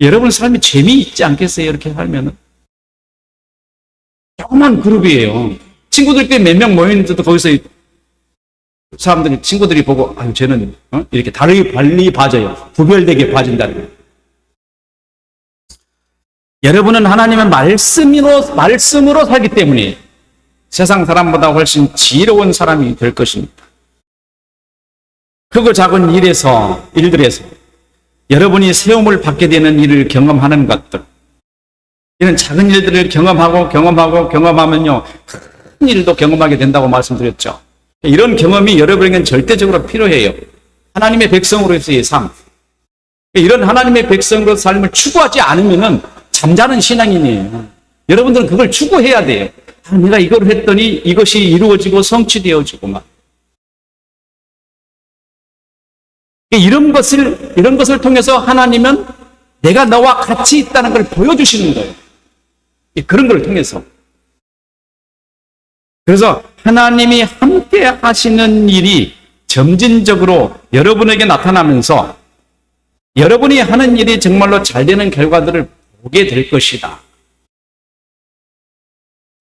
여러분 삶이 재미있지 않겠어요? 이렇게 살면은. 조그만 그룹이에요. 친구들끼리 몇 명 모였는데도 거기서 친구들이 보고, 아유, 쟤는, 이렇게 달리 봐져요. 구별되게 봐진다는 거예요. 여러분은 하나님의 말씀으로 살기 때문에 세상 사람보다 훨씬 지혜로운 사람이 될 것입니다. 크고 작은 일들에서 여러분이 세움을 받게 되는 일을 경험하는 것들, 이런 작은 일들을 경험하면요, 큰 일도 경험하게 된다고 말씀드렸죠. 이런 경험이 여러분에게는 절대적으로 필요해요. 하나님의 백성으로서의 삶. 이런 하나님의 백성으로 삶을 추구하지 않으면은 잠자는 신앙인이에요. 여러분들은 그걸 추구해야 돼요. 내가 이걸 했더니 이것이 이루어지고 성취되어지고 막. 이런 것을 통해서 하나님은 내가 너와 같이 있다는 걸 보여주시는 거예요. 그런 걸 통해서. 그래서 하나님이 함께 하시는 일이 점진적으로 여러분에게 나타나면서 여러분이 하는 일이 정말로 잘 되는 결과들을 보게 될 것이다.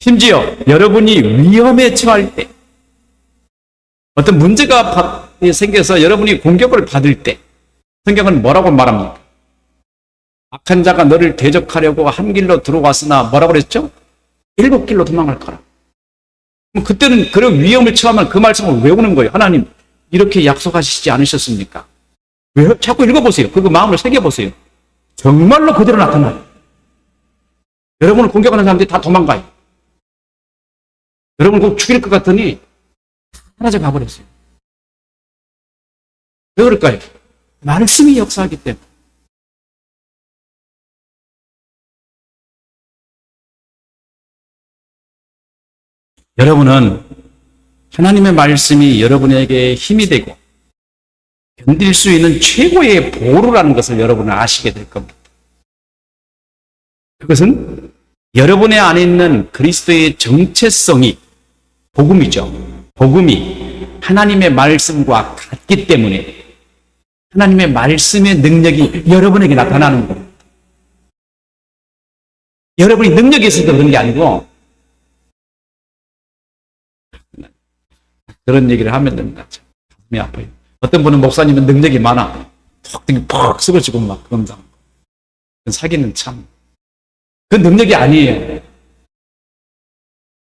심지어 여러분이 위험에 처할 때, 어떤 문제가 생겨서 여러분이 공격을 받을 때, 성경은 뭐라고 말합니까? 악한 자가 너를 대적하려고 한 길로 들어왔으나 뭐라고 그랬죠? 7길로 도망갈 거라. 그때는 그런 위험을 처하면 그 말씀을 외우는 거예요. 하나님, 이렇게 약속하시지 않으셨습니까? 왜? 자꾸 읽어보세요. 그 마음을 새겨보세요. 정말로 그대로 나타나요. 여러분을 공격하는 사람들이 다 도망가요. 여러분을 꼭 죽일 것 같더니 사라져 가버렸어요. 왜 그럴까요? 말씀이 역사하기 때문에. 여러분은 하나님의 말씀이 여러분에게 힘이 되고 견딜 수 있는 최고의 보루라는 것을 여러분은 아시게 될 겁니다. 그것은 여러분의 안에 있는 그리스도의 정체성이 복음이죠. 복음이 하나님의 말씀과 같기 때문에 하나님의 말씀의 능력이 여러분에게 나타나는 겁니다. 여러분이 능력이 있어서 그런 게 아니고 그런 얘기를 하면 됩니다. 가슴이 아파요. 어떤 분은 목사님은 능력이 많아. 퍽 쓰러지고 막 그런다. 사기는 참. 그 능력이 아니에요.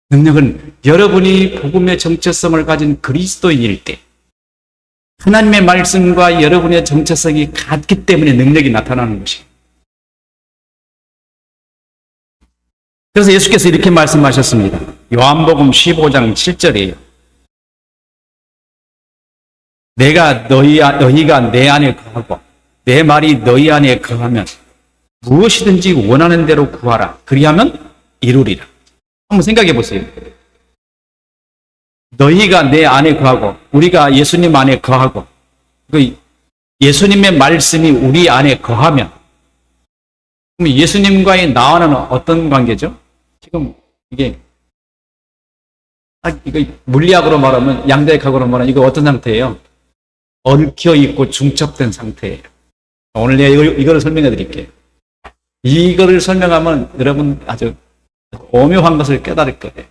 능력은 여러분이 복음의 정체성을 가진 그리스도인일 때 하나님의 말씀과 여러분의 정체성이 같기 때문에 능력이 나타나는 것입니다. 그래서 예수께서 이렇게 말씀하셨습니다. 요한복음 15장 7절이에요. 너희가 내 안에 거하고 내 말이 너희 안에 거하면 무엇이든지 원하는 대로 구하라. 그리하면 이루리라. 한번 생각해 보세요. 너희가 내 안에 거하고 우리가 예수님 안에 거하고 그 예수님의 말씀이 우리 안에 거하면 그럼 예수님과의 나와는 어떤 관계죠? 지금 이게 이거 물리학으로 말하면 양자역학으로 말하면 이거 어떤 상태예요? 얽혀 있고 중첩된 상태예요. 오늘 내가 이거를 설명해 드릴게요. 이거를 설명하면 여러분 아주 오묘한 것을 깨달을 거예요.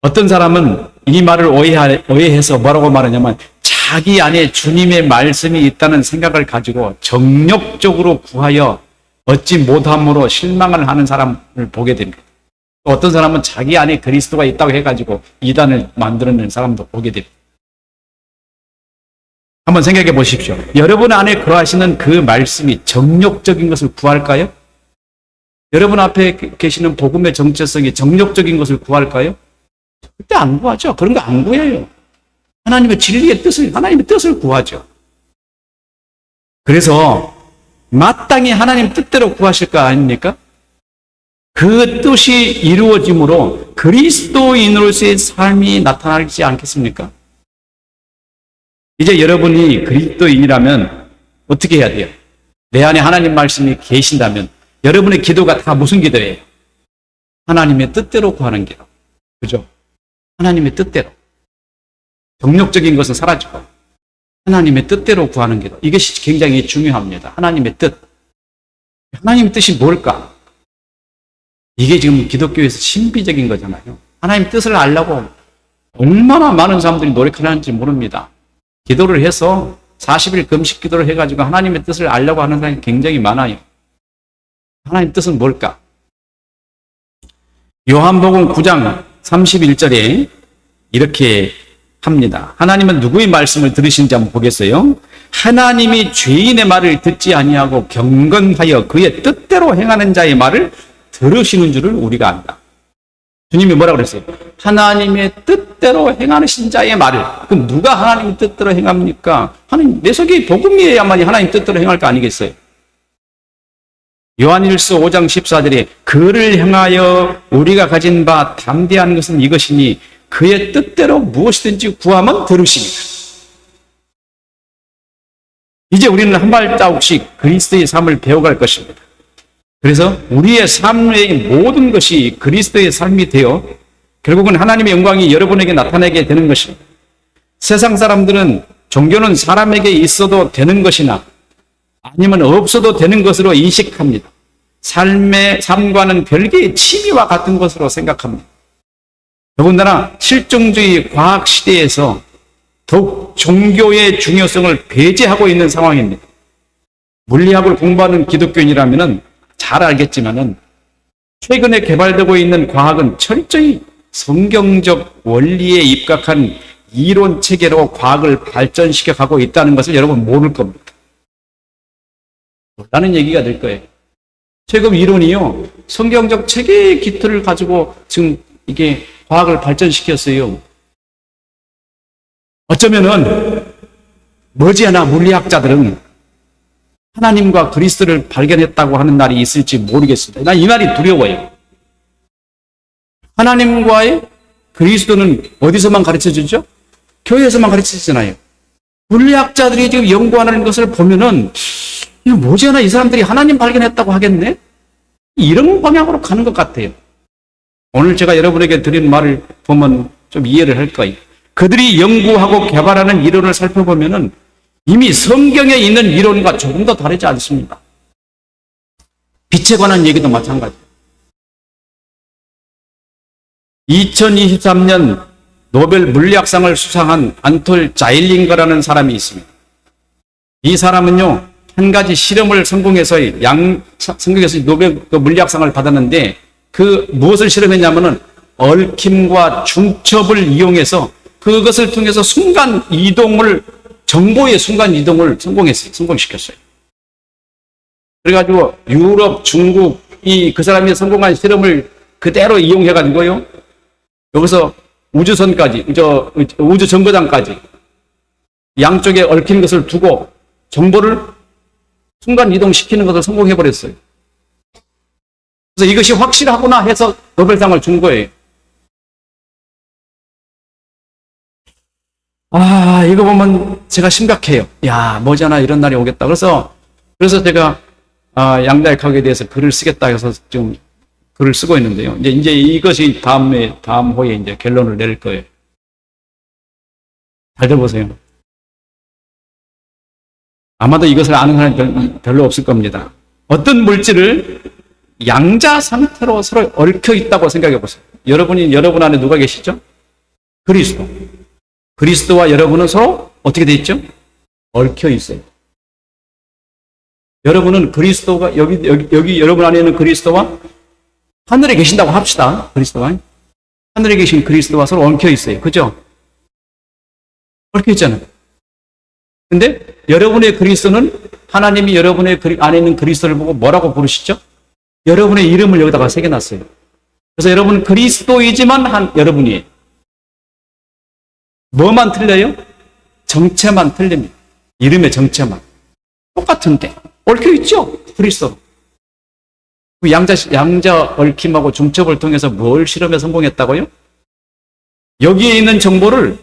어떤 사람은 이 말을 오해해서 뭐라고 말하냐면 자기 안에 주님의 말씀이 있다는 생각을 가지고 정욕적으로 구하여 얻지 못함으로 실망을 하는 사람을 보게 됩니다. 어떤 사람은 자기 안에 그리스도가 있다고 해가지고 이단을 만들어낸 사람도 보게 됩니다. 한번 생각해 보십시오. 여러분 안에 거하시는 그 말씀이 정욕적인 것을 구할까요? 여러분 앞에 계시는 복음의 정체성이 정욕적인 것을 구할까요? 절대 안 구하죠. 그런 거 안 구해요. 하나님의 진리의 뜻을, 하나님의 뜻을 구하죠. 그래서 마땅히 하나님 뜻대로 구하실 거 아닙니까? 그 뜻이 이루어짐으로 그리스도인으로서의 삶이 나타나지 않겠습니까? 이제 여러분이 그리스도인이라면 어떻게 해야 돼요? 내 안에 하나님 말씀이 계신다면 여러분의 기도가 다 무슨 기도예요? 하나님의 뜻대로 구하는 기도. 그죠? 하나님의 뜻대로. 정욕적인 것은 사라지고 하나님의 뜻대로 구하는 기도. 이것이 굉장히 중요합니다. 하나님의 뜻. 하나님의 뜻이 뭘까? 이게 지금 기독교에서 신비적인 거잖아요. 하나님 뜻을 알려고 얼마나 많은 사람들이 노력하는지 모릅니다. 기도를 해서 40일 금식 기도를 해가지고 하나님의 뜻을 알려고 하는 사람이 굉장히 많아요. 하나님 뜻은 뭘까? 요한복음 9장 31절에 이렇게 합니다. 하나님은 누구의 말씀을 들으신지 한번 보겠어요. 하나님이 죄인의 말을 듣지 아니하고 경건하여 그의 뜻대로 행하는 자의 말을 들으시는 줄을 우리가 안다. 주님이 뭐라고 그랬어요? 하나님의 뜻대로 행하신 자의 말을. 그럼 누가 하나님의 뜻대로 행합니까? 하나님, 내 속에 복음이어야만이 하나님 뜻대로 행할 거 아니겠어요? 요한일서 5장 14절에 그를 향하여 우리가 가진 바 담대한 것은 이것이니 그의 뜻대로 무엇이든지 구하면 들으십니다. 이제 우리는 한 발자국씩 그리스도의 삶을 배워갈 것입니다. 그래서 우리의 삶의 모든 것이 그리스도의 삶이 되어 결국은 하나님의 영광이 여러분에게 나타나게 되는 것입니다. 세상 사람들은 종교는 사람에게 있어도 되는 것이나 아니면 없어도 되는 것으로 인식합니다. 삶과는 별개의 취미와 같은 것으로 생각합니다. 더군다나 실종주의 과학 시대에서 더욱 종교의 중요성을 배제하고 있는 상황입니다. 물리학을 공부하는 기독교인이라면 잘 알겠지만은 최근에 개발되고 있는 과학은 철저히 성경적 원리에 입각한 이론 체계로 과학을 발전시켜 가고 있다는 것을 여러분 모를 겁니다. 라는 얘기가 될 거예요. 최근 이론이요, 성경적 체계의 기틀을 가지고 지금 이게 과학을 발전시켰어요. 어쩌면은 머지않아 물리학자들은 하나님과 그리스도를 발견했다고 하는 날이 있을지 모르겠습니다. 난 이 말이 두려워요. 하나님과의 그리스도는 어디서만 가르쳐주죠? 교회에서만 가르쳐주잖아요. 물리학자들이 지금 연구하는 것을 보면은 이거 뭐지않아 이 사람들이 하나님 발견했다고 하겠네? 이런 방향으로 가는 것 같아요. 오늘 제가 여러분에게 드린 말을 보면 좀 이해를 할 거예요. 그들이 연구하고 개발하는 이론을 살펴보면은 이미 성경에 있는 이론과 조금 더 다르지 않습니다. 빛에 관한 얘기도 마찬가지예요. 2023년 노벨 물리학상을 수상한 안톨 자일링거라는 사람이 있습니다. 이 사람은요, 한 가지 실험을 성공해서 성공해서 노벨 물리학상을 받았는데 무엇을 실험했냐면은 얽힘과 중첩을 이용해서 그것을 통해서 정보의 순간 이동을 성공시켰어요. 그래가지고 유럽, 중국이 그 사람이 성공한 실험을 그대로 이용해가지고요, 여기서 우주선까지, 우주 정거장까지 양쪽에 얽힌 것을 두고 정보를 순간 이동시키는 것을 성공해버렸어요. 그래서 이것이 확실하구나 해서 노벨상을 준 거예요. 이거 보면 제가 심각해요. 야, 머지않아 이런 날이 오겠다. 그래서 제가 양자역학에 대해서 글을 쓰겠다 해서 지금 글을 쓰고 있는데요. 이제 이것이 다음 호에 이제 결론을 내릴 거예요. 잘 들어보세요. 아마도 이것을 아는 사람이 별로 없을 겁니다. 어떤 물질을 양자 상태로 서로 얽혀 있다고 생각해 보세요. 여러분 안에 누가 계시죠? 그리스도. 그리스도와 여러분은 서로 어떻게 돼 있죠? 얽혀 있어요. 여러분은 그리스도가 여기 여러분 안에 있는 그리스도와 하늘에 계신다고 합시다. 그리스도와 하늘에 계신 그리스도와 서로 얽혀 있어요. 그죠? 얽혀 있잖아요. 근데 여러분의 그리스도는 하나님이 여러분의 안에 있는 그리스도를 보고 뭐라고 부르시죠? 여러분의 이름을 여기다가 새겨놨어요. 그래서 여러분은 그리스도이지만 여러분이에요. 뭐만 틀려요? 정체만 틀립니다. 이름의 정체만. 똑같은데 얽혀 있죠? 그리스도. 그 양자 얽힘하고 중첩을 통해서 뭘 실험에 성공했다고요? 여기에 있는 정보를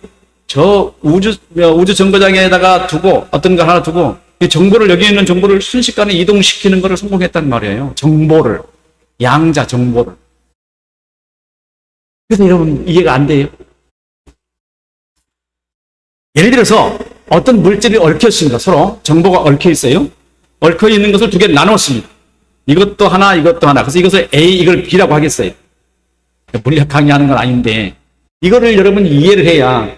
저 우주 정거장에다가 두고 어떤 거 하나 두고 이 정보를 여기 있는 정보를 순식간에 이동시키는 것을 성공했단 말이에요. 정보를 양자 정보를. 그래서 여러분 이해가 안 돼요. 예를 들어서 어떤 물질이 얽혀 있습니다. 서로 정보가 얽혀 있어요. 얽혀 있는 것을 두 개를 나눴습니다. 이것도 하나, 이것도 하나. 그래서 이것을 A, 이걸 B라고 하겠어요. 물리학 강의하는 건 아닌데 이거를 여러분이 이해를 해야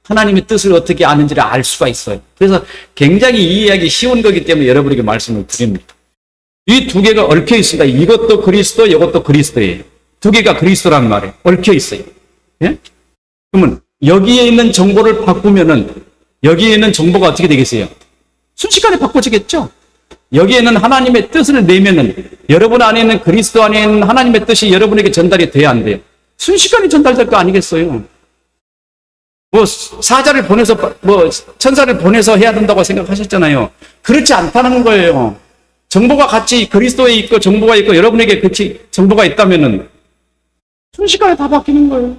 하나님의 뜻을 어떻게 아는지를 알 수가 있어요. 그래서 굉장히 이해하기 쉬운 거기 때문에 여러분에게 말씀을 드립니다. 이 두 개가 얽혀 있습니다. 이것도 그리스도, 이것도 그리스도예요. 두 개가 그리스도라는 말이에요. 얽혀 있어요. 예? 그러면 여기에 있는 정보를 바꾸면은 여기에 있는 정보가 어떻게 되겠어요? 순식간에 바꿔지겠죠? 여기에는 하나님의 뜻을 내면은 여러분 안에 있는 그리스도 안에 있는 하나님의 뜻이 여러분에게 전달이 돼야 안 돼요. 순식간에 전달될 거 아니겠어요? 사자를 보내서 천사를 보내서 해야 된다고 생각하셨잖아요. 그렇지 않다는 거예요. 정보가 같이 그리스도에 있고 정보가 있고 여러분에게 같이 정보가 있다면은 순식간에 다 바뀌는 거예요.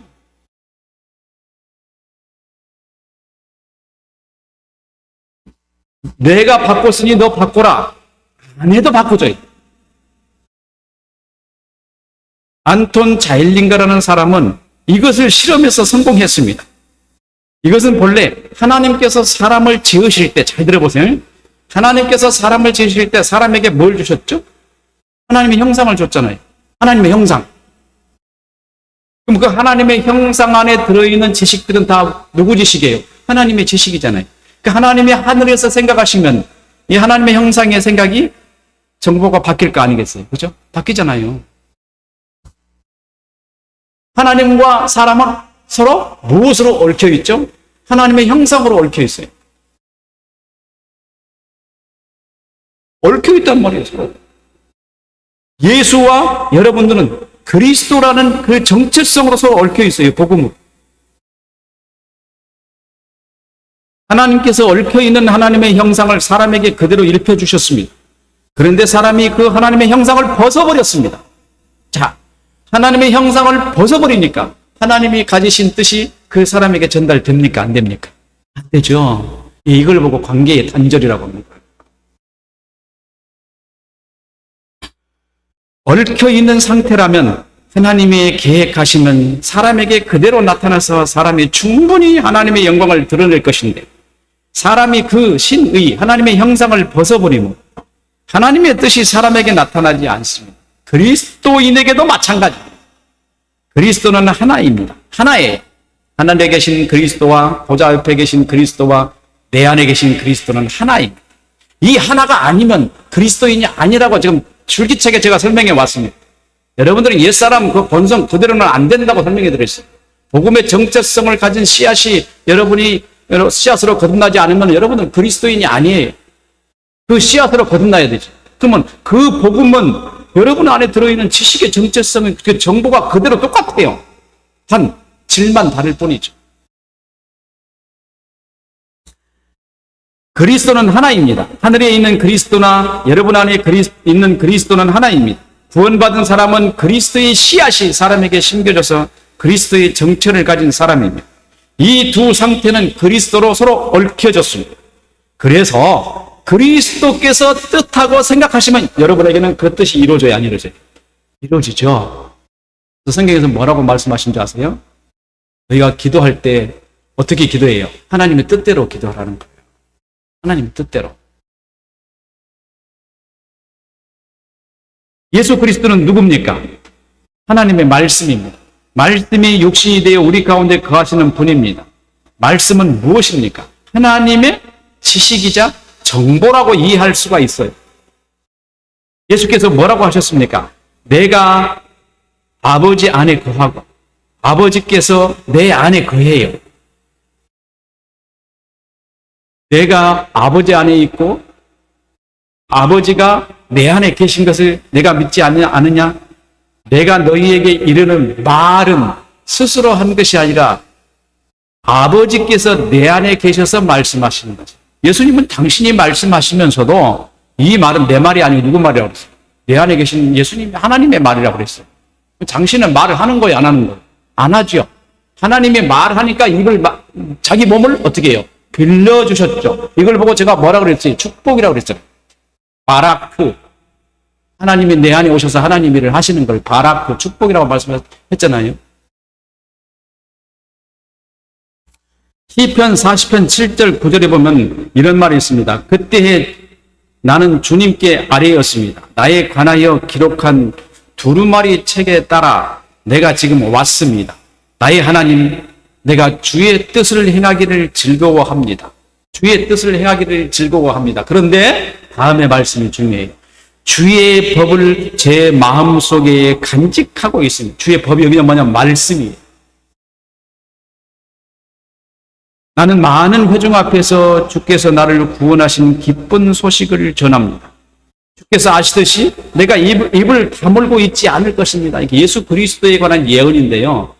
내가 바꿨으니 너 바꿔라. 안 해도 바꿔줘요. 안톤 자일링가라는 사람은 이것을 실험해서 성공했습니다. 이것은 본래 하나님께서 사람을 지으실 때, 잘 들어보세요. 하나님께서 사람을 지으실 때 사람에게 뭘 주셨죠? 하나님의 형상을 줬잖아요. 하나님의 형상. 그럼 그 하나님의 형상 안에 들어있는 지식들은 다 누구 지식이에요? 하나님의 지식이잖아요. 그 하나님이 하늘에서 생각하시면 이 하나님의 형상의 생각이 정보가 바뀔 거 아니겠어요? 그죠? 바뀌잖아요. 하나님과 사람은 서로 무엇으로 얽혀 있죠? 하나님의 형상으로 얽혀 있어요. 얽혀 있단 말이에요, 서로. 예수와 여러분들은 그리스도라는 그 정체성으로 서로 얽혀 있어요, 복음으로. 하나님께서 얽혀 있는 하나님의 형상을 사람에게 그대로 일펴 주셨습니다. 그런데 사람이 그 하나님의 형상을 벗어버렸습니다. 자, 하나님의 형상을 벗어버리니까 하나님이 가지신 뜻이 그 사람에게 전달됩니까? 안 됩니까? 안 되죠. 이걸 보고 관계의 단절이라고 합니다. 얽혀 있는 상태라면 하나님의 계획하시면 사람에게 그대로 나타나서 사람이 충분히 하나님의 영광을 드러낼 것인데 사람이 그 신의 하나님의 형상을 벗어버리면 하나님의 뜻이 사람에게 나타나지 않습니다. 그리스도인에게도 마찬가지입니다. 그리스도는 하나입니다. 하나예요. 하늘에 계신 그리스도와 보좌 옆에 계신 그리스도와 내 안에 계신 그리스도는 하나입니다. 이 하나가 아니면 그리스도인이 아니라고 지금 줄기차게 제가 설명해 왔습니다. 여러분들은 옛사람 그 본성 그대로는 안 된다고 설명해 드렸어요. 복음의 정체성을 가진 씨앗이 여러분이 씨앗으로 거듭나지 않으면 여러분은 그리스도인이 아니에요. 그 씨앗으로 거듭나야 되죠. 그러면 그 복음은 여러분 안에 들어있는 지식의 정체성은 그 정보가 그대로 똑같아요. 단 질만 다를 뿐이죠. 그리스도는 하나입니다. 하늘에 있는 그리스도나 여러분 안에 있는 그리스도는 하나입니다. 구원받은 사람은 그리스도의 씨앗이 사람에게 심겨져서 그리스도의 정체를 가진 사람입니다. 이 두 상태는 그리스도로 서로 얽혀졌습니다. 그래서 그리스도께서 뜻하고 생각하시면 여러분에게는 그 뜻이 이루어져야 안 이루어져요? 이루어지죠. 성경에서 뭐라고 말씀하신 줄 아세요? 저희가 기도할 때 어떻게 기도해요? 하나님의 뜻대로 기도하라는 거예요. 하나님의 뜻대로. 예수 그리스도는 누굽니까? 하나님의 말씀입니다. 말씀이 육신이 되어 우리 가운데 거하시는 분입니다. 말씀은 무엇입니까? 하나님의 지식이자 정보라고 이해할 수가 있어요. 예수께서 뭐라고 하셨습니까? 내가 아버지 안에 거하고 아버지께서 내 안에 거해요. 내가 아버지 안에 있고 아버지가 내 안에 계신 것을 내가 믿지 않느냐? 내가 너희에게 이르는 말은 스스로 한 것이 아니라 아버지께서 내 안에 계셔서 말씀하시는 거죠. 예수님은 당신이 말씀하시면서도 이 말은 내 말이 아니고 누구 말이라고 그랬어요? 내 안에 계신 예수님이 하나님의 말이라고 그랬어요. 당신은 말을 하는 거예요, 안 하는 거예요? 안 하죠. 하나님이 말하니까 자기 몸을 어떻게 해요? 빌려주셨죠. 이걸 보고 제가 뭐라고 그랬어요? 축복이라고 그랬어요. 바라크. 하나님이 내 안에 오셔서 하나님 일을 하시는 걸 바라크, 축복이라고 말씀했잖아요. 시편 40편 7절 9절에 보면 이런 말이 있습니다. 그때에 나는 주님께 아뢰었습니다. 나에 관하여 기록한 두루마리 책에 따라 내가 지금 왔습니다. 나의 하나님, 내가 주의 뜻을 행하기를 즐거워합니다. 주의 뜻을 행하기를 즐거워합니다. 그런데 다음의 말씀이 중요해요. 주의 법을 제 마음속에 간직하고 있습니다. 주의 법이 여기는 뭐냐면 말씀이에요. 나는 많은 회중 앞에서 주께서 나를 구원하신 기쁜 소식을 전합니다. 주께서 아시듯이 내가 입을 다물고 있지 않을 것입니다. 이게 예수 그리스도에 관한 예언인데요.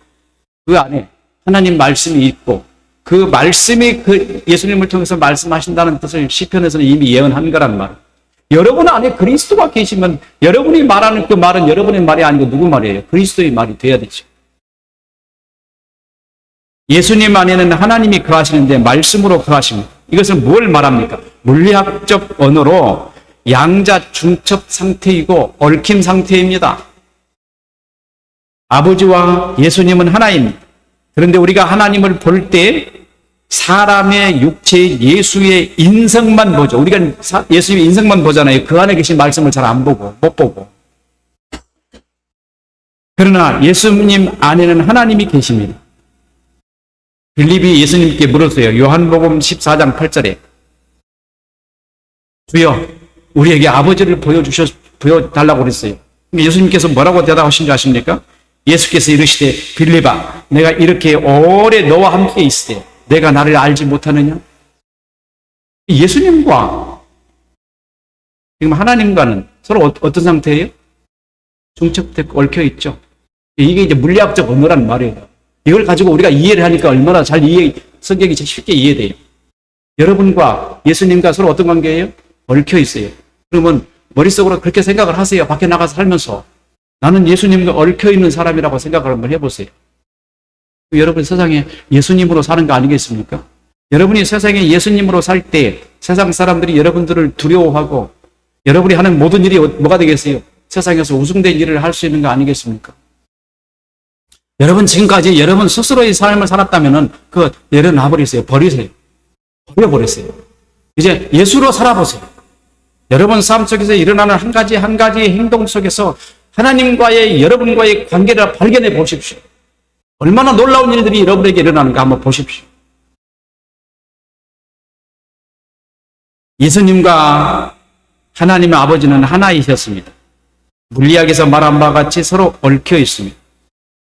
그 안에 하나님 말씀이 있고 그 말씀이 그 예수님을 통해서 말씀하신다는 뜻을 시편에서는 이미 예언한 거란 말이에요. 여러분 안에 그리스도가 계시면 여러분이 말하는 그 말은 여러분의 말이 아니고 누구 말이에요? 그리스도의 말이 돼야 되죠. 예수님 안에는 하나님이 거하시는데 말씀으로 거하십니다. 이것은 뭘 말합니까? 물리학적 언어로 양자 중첩 상태이고 얽힌 상태입니다. 아버지와 예수님은 하나입니다. 그런데 우리가 하나님을 볼 때 사람의 육체의 예수의 인성만 보죠. 우리가 예수님의 인성만 보잖아요. 그 안에 계신 말씀을 잘 안 보고, 못 보고. 그러나 예수님 안에는 하나님이 계십니다. 빌립이 예수님께 물었어요. 요한복음 14장 8절에 주여 우리에게 아버지를 보여달라고 그랬어요. 예수님께서 뭐라고 대답하신 줄 아십니까? 예수께서 이르시되 빌립아 내가 이렇게 오래 너와 함께 있을 때 내가 나를 알지 못하느냐? 예수님과 지금 하나님과는 서로 어떤 상태예요? 중첩되고 얽혀있죠. 이게 이제 물리학적 언어란 말이에요. 이걸 가지고 우리가 이해를 하니까 얼마나 성경이 쉽게 이해돼요. 여러분과 예수님과 서로 어떤 관계예요? 얽혀 있어요. 그러면 머릿속으로 그렇게 생각을 하세요. 밖에 나가서 살면서. 나는 예수님과 얽혀 있는 사람이라고 생각을 한번 해보세요. 여러분 세상에 예수님으로 사는 거 아니겠습니까? 여러분이 세상에 예수님으로 살 때 세상 사람들이 여러분들을 두려워하고 여러분이 하는 모든 일이 뭐가 되겠어요? 세상에서 우승된 일을 할 수 있는 거 아니겠습니까? 여러분 지금까지 여러분 스스로의 삶을 살았다면은 그거 내려놔버리세요. 버리세요. 버려버리세요. 이제 예수로 살아보세요. 여러분 삶 속에서 일어나는 한 가지 행동 속에서 하나님과의 여러분과의 관계를 발견해 보십시오. 얼마나 놀라운 일들이 여러분에게 일어나는가 한번 보십시오. 예수님과 하나님의 아버지는 하나이셨습니다. 물리학에서 말한 바와 같이 서로 얽혀 있습니다.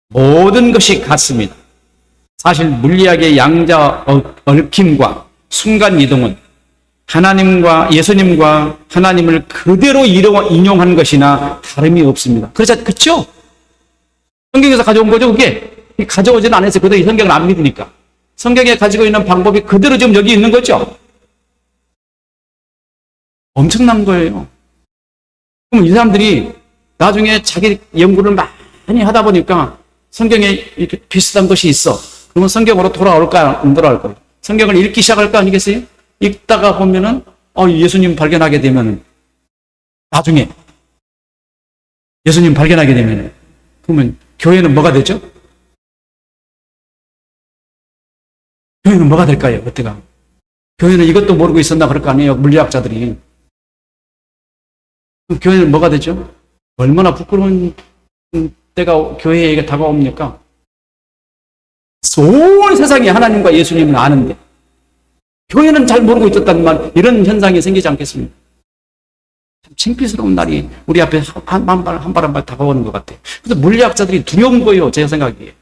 모든 것이 같습니다. 사실 물리학의 양자 얽힘과 순간이동은 하나님과 예수님과 하나님을 그대로 인용한 것이나 다름이 없습니다. 그렇죠? 성경에서 가져온 거죠, 그게? 가져오지는 않았어요. 그들이 성경을 안 믿으니까. 성경에 가지고 있는 방법이 그대로 지금 여기 있는 거죠? 엄청난 거예요. 그럼 이 사람들이 나중에 자기 연구를 많이 하다 보니까 성경에 이렇게 비슷한 것이 있어. 그러면 성경으로 돌아올까, 안 돌아올까? 성경을 읽기 시작할 거 아니겠어요? 읽다가 보면은, 예수님 발견하게 되면은, 나중에, 예수님 발견하게 되면은, 그러면 교회는 뭐가 되죠? 교회는 뭐가 될까요? 그때가. 교회는 이것도 모르고 있었나 그럴 거 아니에요? 물리학자들이. 그럼 교회는 뭐가 되죠? 얼마나 부끄러운 때가 교회에 다가옵니까? 온 세상이 하나님과 예수님을 아는데 교회는 잘 모르고 있었단 말, 이런 현상이 생기지 않겠습니까? 참 창피스러운 날이 우리 앞에 한 발 한 발 다가오는 것 같아요. 그래서 물리학자들이 두려운 거예요, 제 생각에.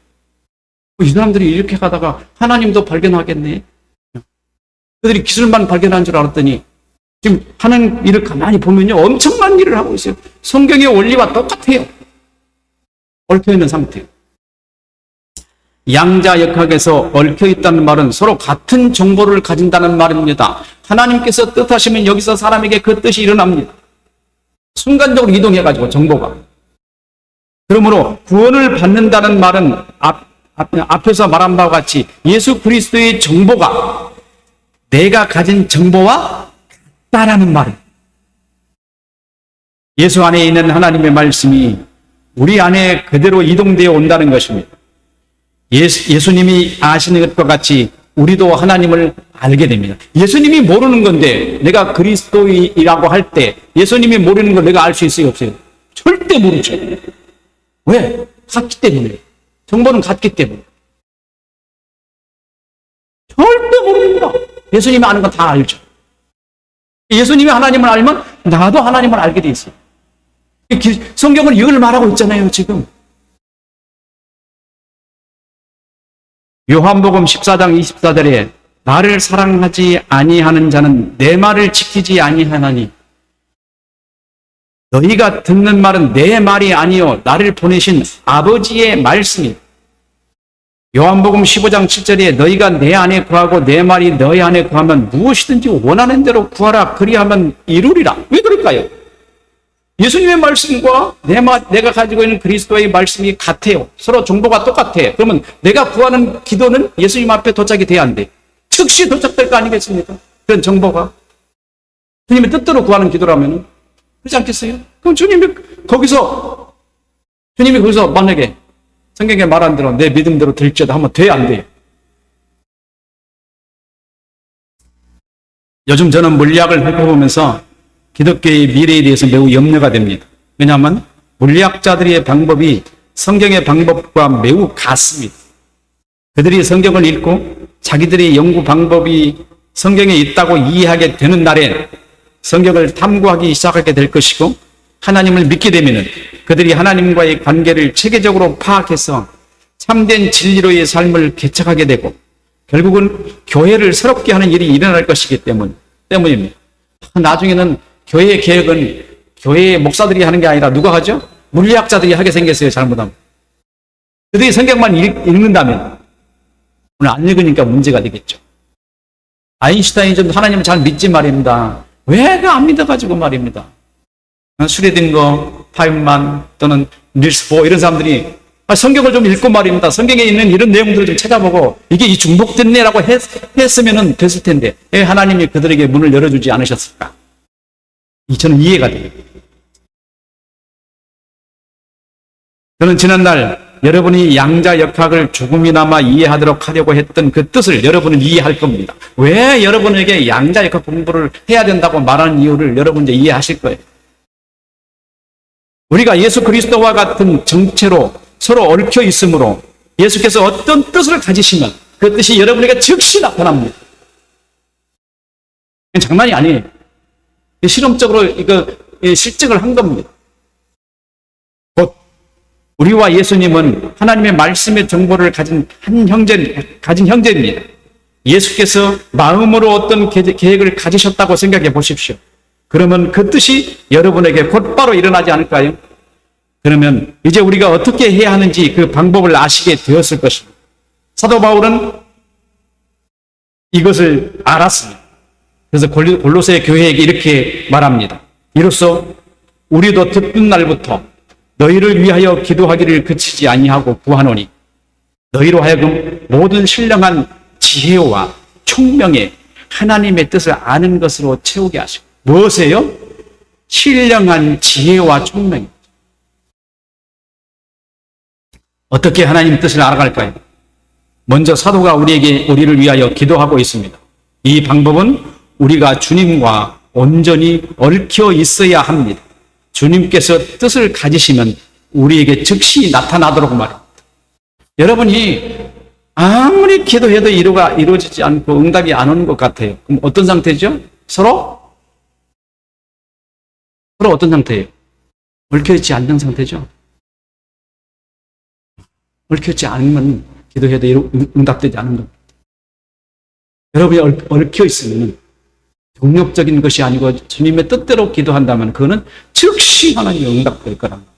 이 사람들이 이렇게 가다가 하나님도 발견하겠네. 그들이 기술만 발견한 줄 알았더니 지금 하는 일을 가만히 보면요, 엄청난 일을 하고 있어요. 성경의 원리와 똑같아요. 얽혀 있는 상태. 양자역학에서 얽혀 있다는 말은 서로 같은 정보를 가진다는 말입니다. 하나님께서 뜻하시면 여기서 사람에게 그 뜻이 일어납니다. 순간적으로 이동해가지고 정보가. 그러므로 구원을 받는다는 말은 앞에서 말한 바와 같이 예수 그리스도의 정보가 내가 가진 정보와 같다라는 말이에요. 예수 안에 있는 하나님의 말씀이 우리 안에 그대로 이동되어 온다는 것입니다. 예수님이 아시는 것과 같이 우리도 하나님을 알게 됩니다. 예수님이 모르는 건데 내가 그리스도이라고 할 때 예수님이 모르는 걸 내가 알 수 있어요, 없어요? 절대 모르죠. 왜? 같기 때문에. 정보는 같기 때문에. 절대 모릅니다. 예수님이 아는 건 다 알죠. 예수님이 하나님을 알면 나도 하나님을 알게 돼 있어요. 성경은 이걸 말하고 있잖아요, 지금. 요한복음 14장 24절에 나를 사랑하지 아니하는 자는 내 말을 지키지 아니하나니 너희가 듣는 말은 내 말이 아니요 나를 보내신 아버지의 말씀이. 요한복음 15장 7절에 너희가 내 안에 구하고 내 말이 너희 안에 구하면 무엇이든지 원하는 대로 구하라 그리하면 이루리라. 왜 그럴까요? 예수님의 말씀과 내가 가지고 있는 그리스도의 말씀이 같아요. 서로 정보가 똑같아. 그러면 내가 구하는 기도는 예수님 앞에 도착이 돼야 안 돼. 즉시 도착될 거 아니겠습니까? 그런 정보가. 주님의 뜻대로 구하는 기도라면 그렇지 않겠어요? 그럼 주님이 거기서 만약에 성경에 말한 대로 내 믿음대로 될지어다 하면 돼, 안 돼요? 요즘 저는 물리학을 살펴보면서 기독교의 미래에 대해서 매우 염려가 됩니다. 왜냐하면 물리학자들의 방법이 성경의 방법과 매우 같습니다. 그들이 성경을 읽고 자기들의 연구 방법이 성경에 있다고 이해하게 되는 날에 성경을 탐구하기 시작하게 될 것이고 하나님을 믿게 되면 그들이 하나님과의 관계를 체계적으로 파악해서 참된 진리로의 삶을 개척하게 되고 결국은 교회를 새롭게 하는 일이 일어날 것이기 때문입니다. 나중에는 교회의 개혁은 교회의 목사들이 하는 게 아니라 누가 하죠? 물리학자들이 하게 생겼어요, 잘못하면. 그들이 성경만 읽는다면 오늘 안 읽으니까 문제가 되겠죠. 아인슈타인이 좀 하나님을 잘 믿지 말입니다. 왜 그 안 믿어가지고 말입니다. 슈레딩거, 파인만 또는 닐스 보어 이런 사람들이 성경을 좀 읽고 말입니다. 성경에 있는 이런 내용들을 좀 찾아보고 이게 이 중복됐네라고 했으면 됐을 텐데 왜 하나님이 그들에게 문을 열어주지 않으셨을까? 저는 이해가 돼요. 저는 지난날 여러분이 양자역학을 조금이나마 이해하도록 하려고 했던 그 뜻을 여러분은 이해할 겁니다. 왜 여러분에게 양자역학 공부를 해야 된다고 말하는 이유를 여러분 이제 이해하실 거예요. 우리가 예수 그리스도와 같은 정체로 서로 얽혀 있으므로 예수께서 어떤 뜻을 가지시면 그 뜻이 여러분에게 즉시 나타납니다. 장난이 아니에요. 실험적으로 이거 실증을 한 겁니다. 곧 우리와 예수님은 하나님의 말씀의 정보를 가진 형제입니다. 예수께서 마음으로 어떤 계획을 가지셨다고 생각해 보십시오. 그러면 그 뜻이 여러분에게 곧바로 일어나지 않을까요? 그러면 이제 우리가 어떻게 해야 하는지 그 방법을 아시게 되었을 것입니다. 사도 바울은 이것을 알았습니다. 그래서 골로새 교회에게 이렇게 말합니다. 이로써 우리도 듣는 날부터 너희를 위하여 기도하기를 그치지 아니하고 구하노니 너희로 하여금 모든 신령한 지혜와 총명에 하나님의 뜻을 아는 것으로 채우게 하시고. 무엇이에요? 신령한 지혜와 총명. 어떻게 하나님 뜻을 알아갈까요? 먼저 사도가 우리를 위하여 기도하고 있습니다. 이 방법은 우리가 주님과 온전히 얽혀 있어야 합니다. 주님께서 뜻을 가지시면 우리에게 즉시 나타나도록 말입니다. 여러분이 아무리 기도해도 이루어지지 않고 응답이 안 오는 것 같아요. 그럼 어떤 상태죠? 서로 어떤 상태예요? 얽혀있지 않는 상태죠? 얽혀있지 않으면 기도해도 응답되지 않는 겁니다. 여러분이 얽혀있으면 동력적인 것이 아니고 주님의 뜻대로 기도한다면 그거는 즉시 하나님의 응답될 거랍니다.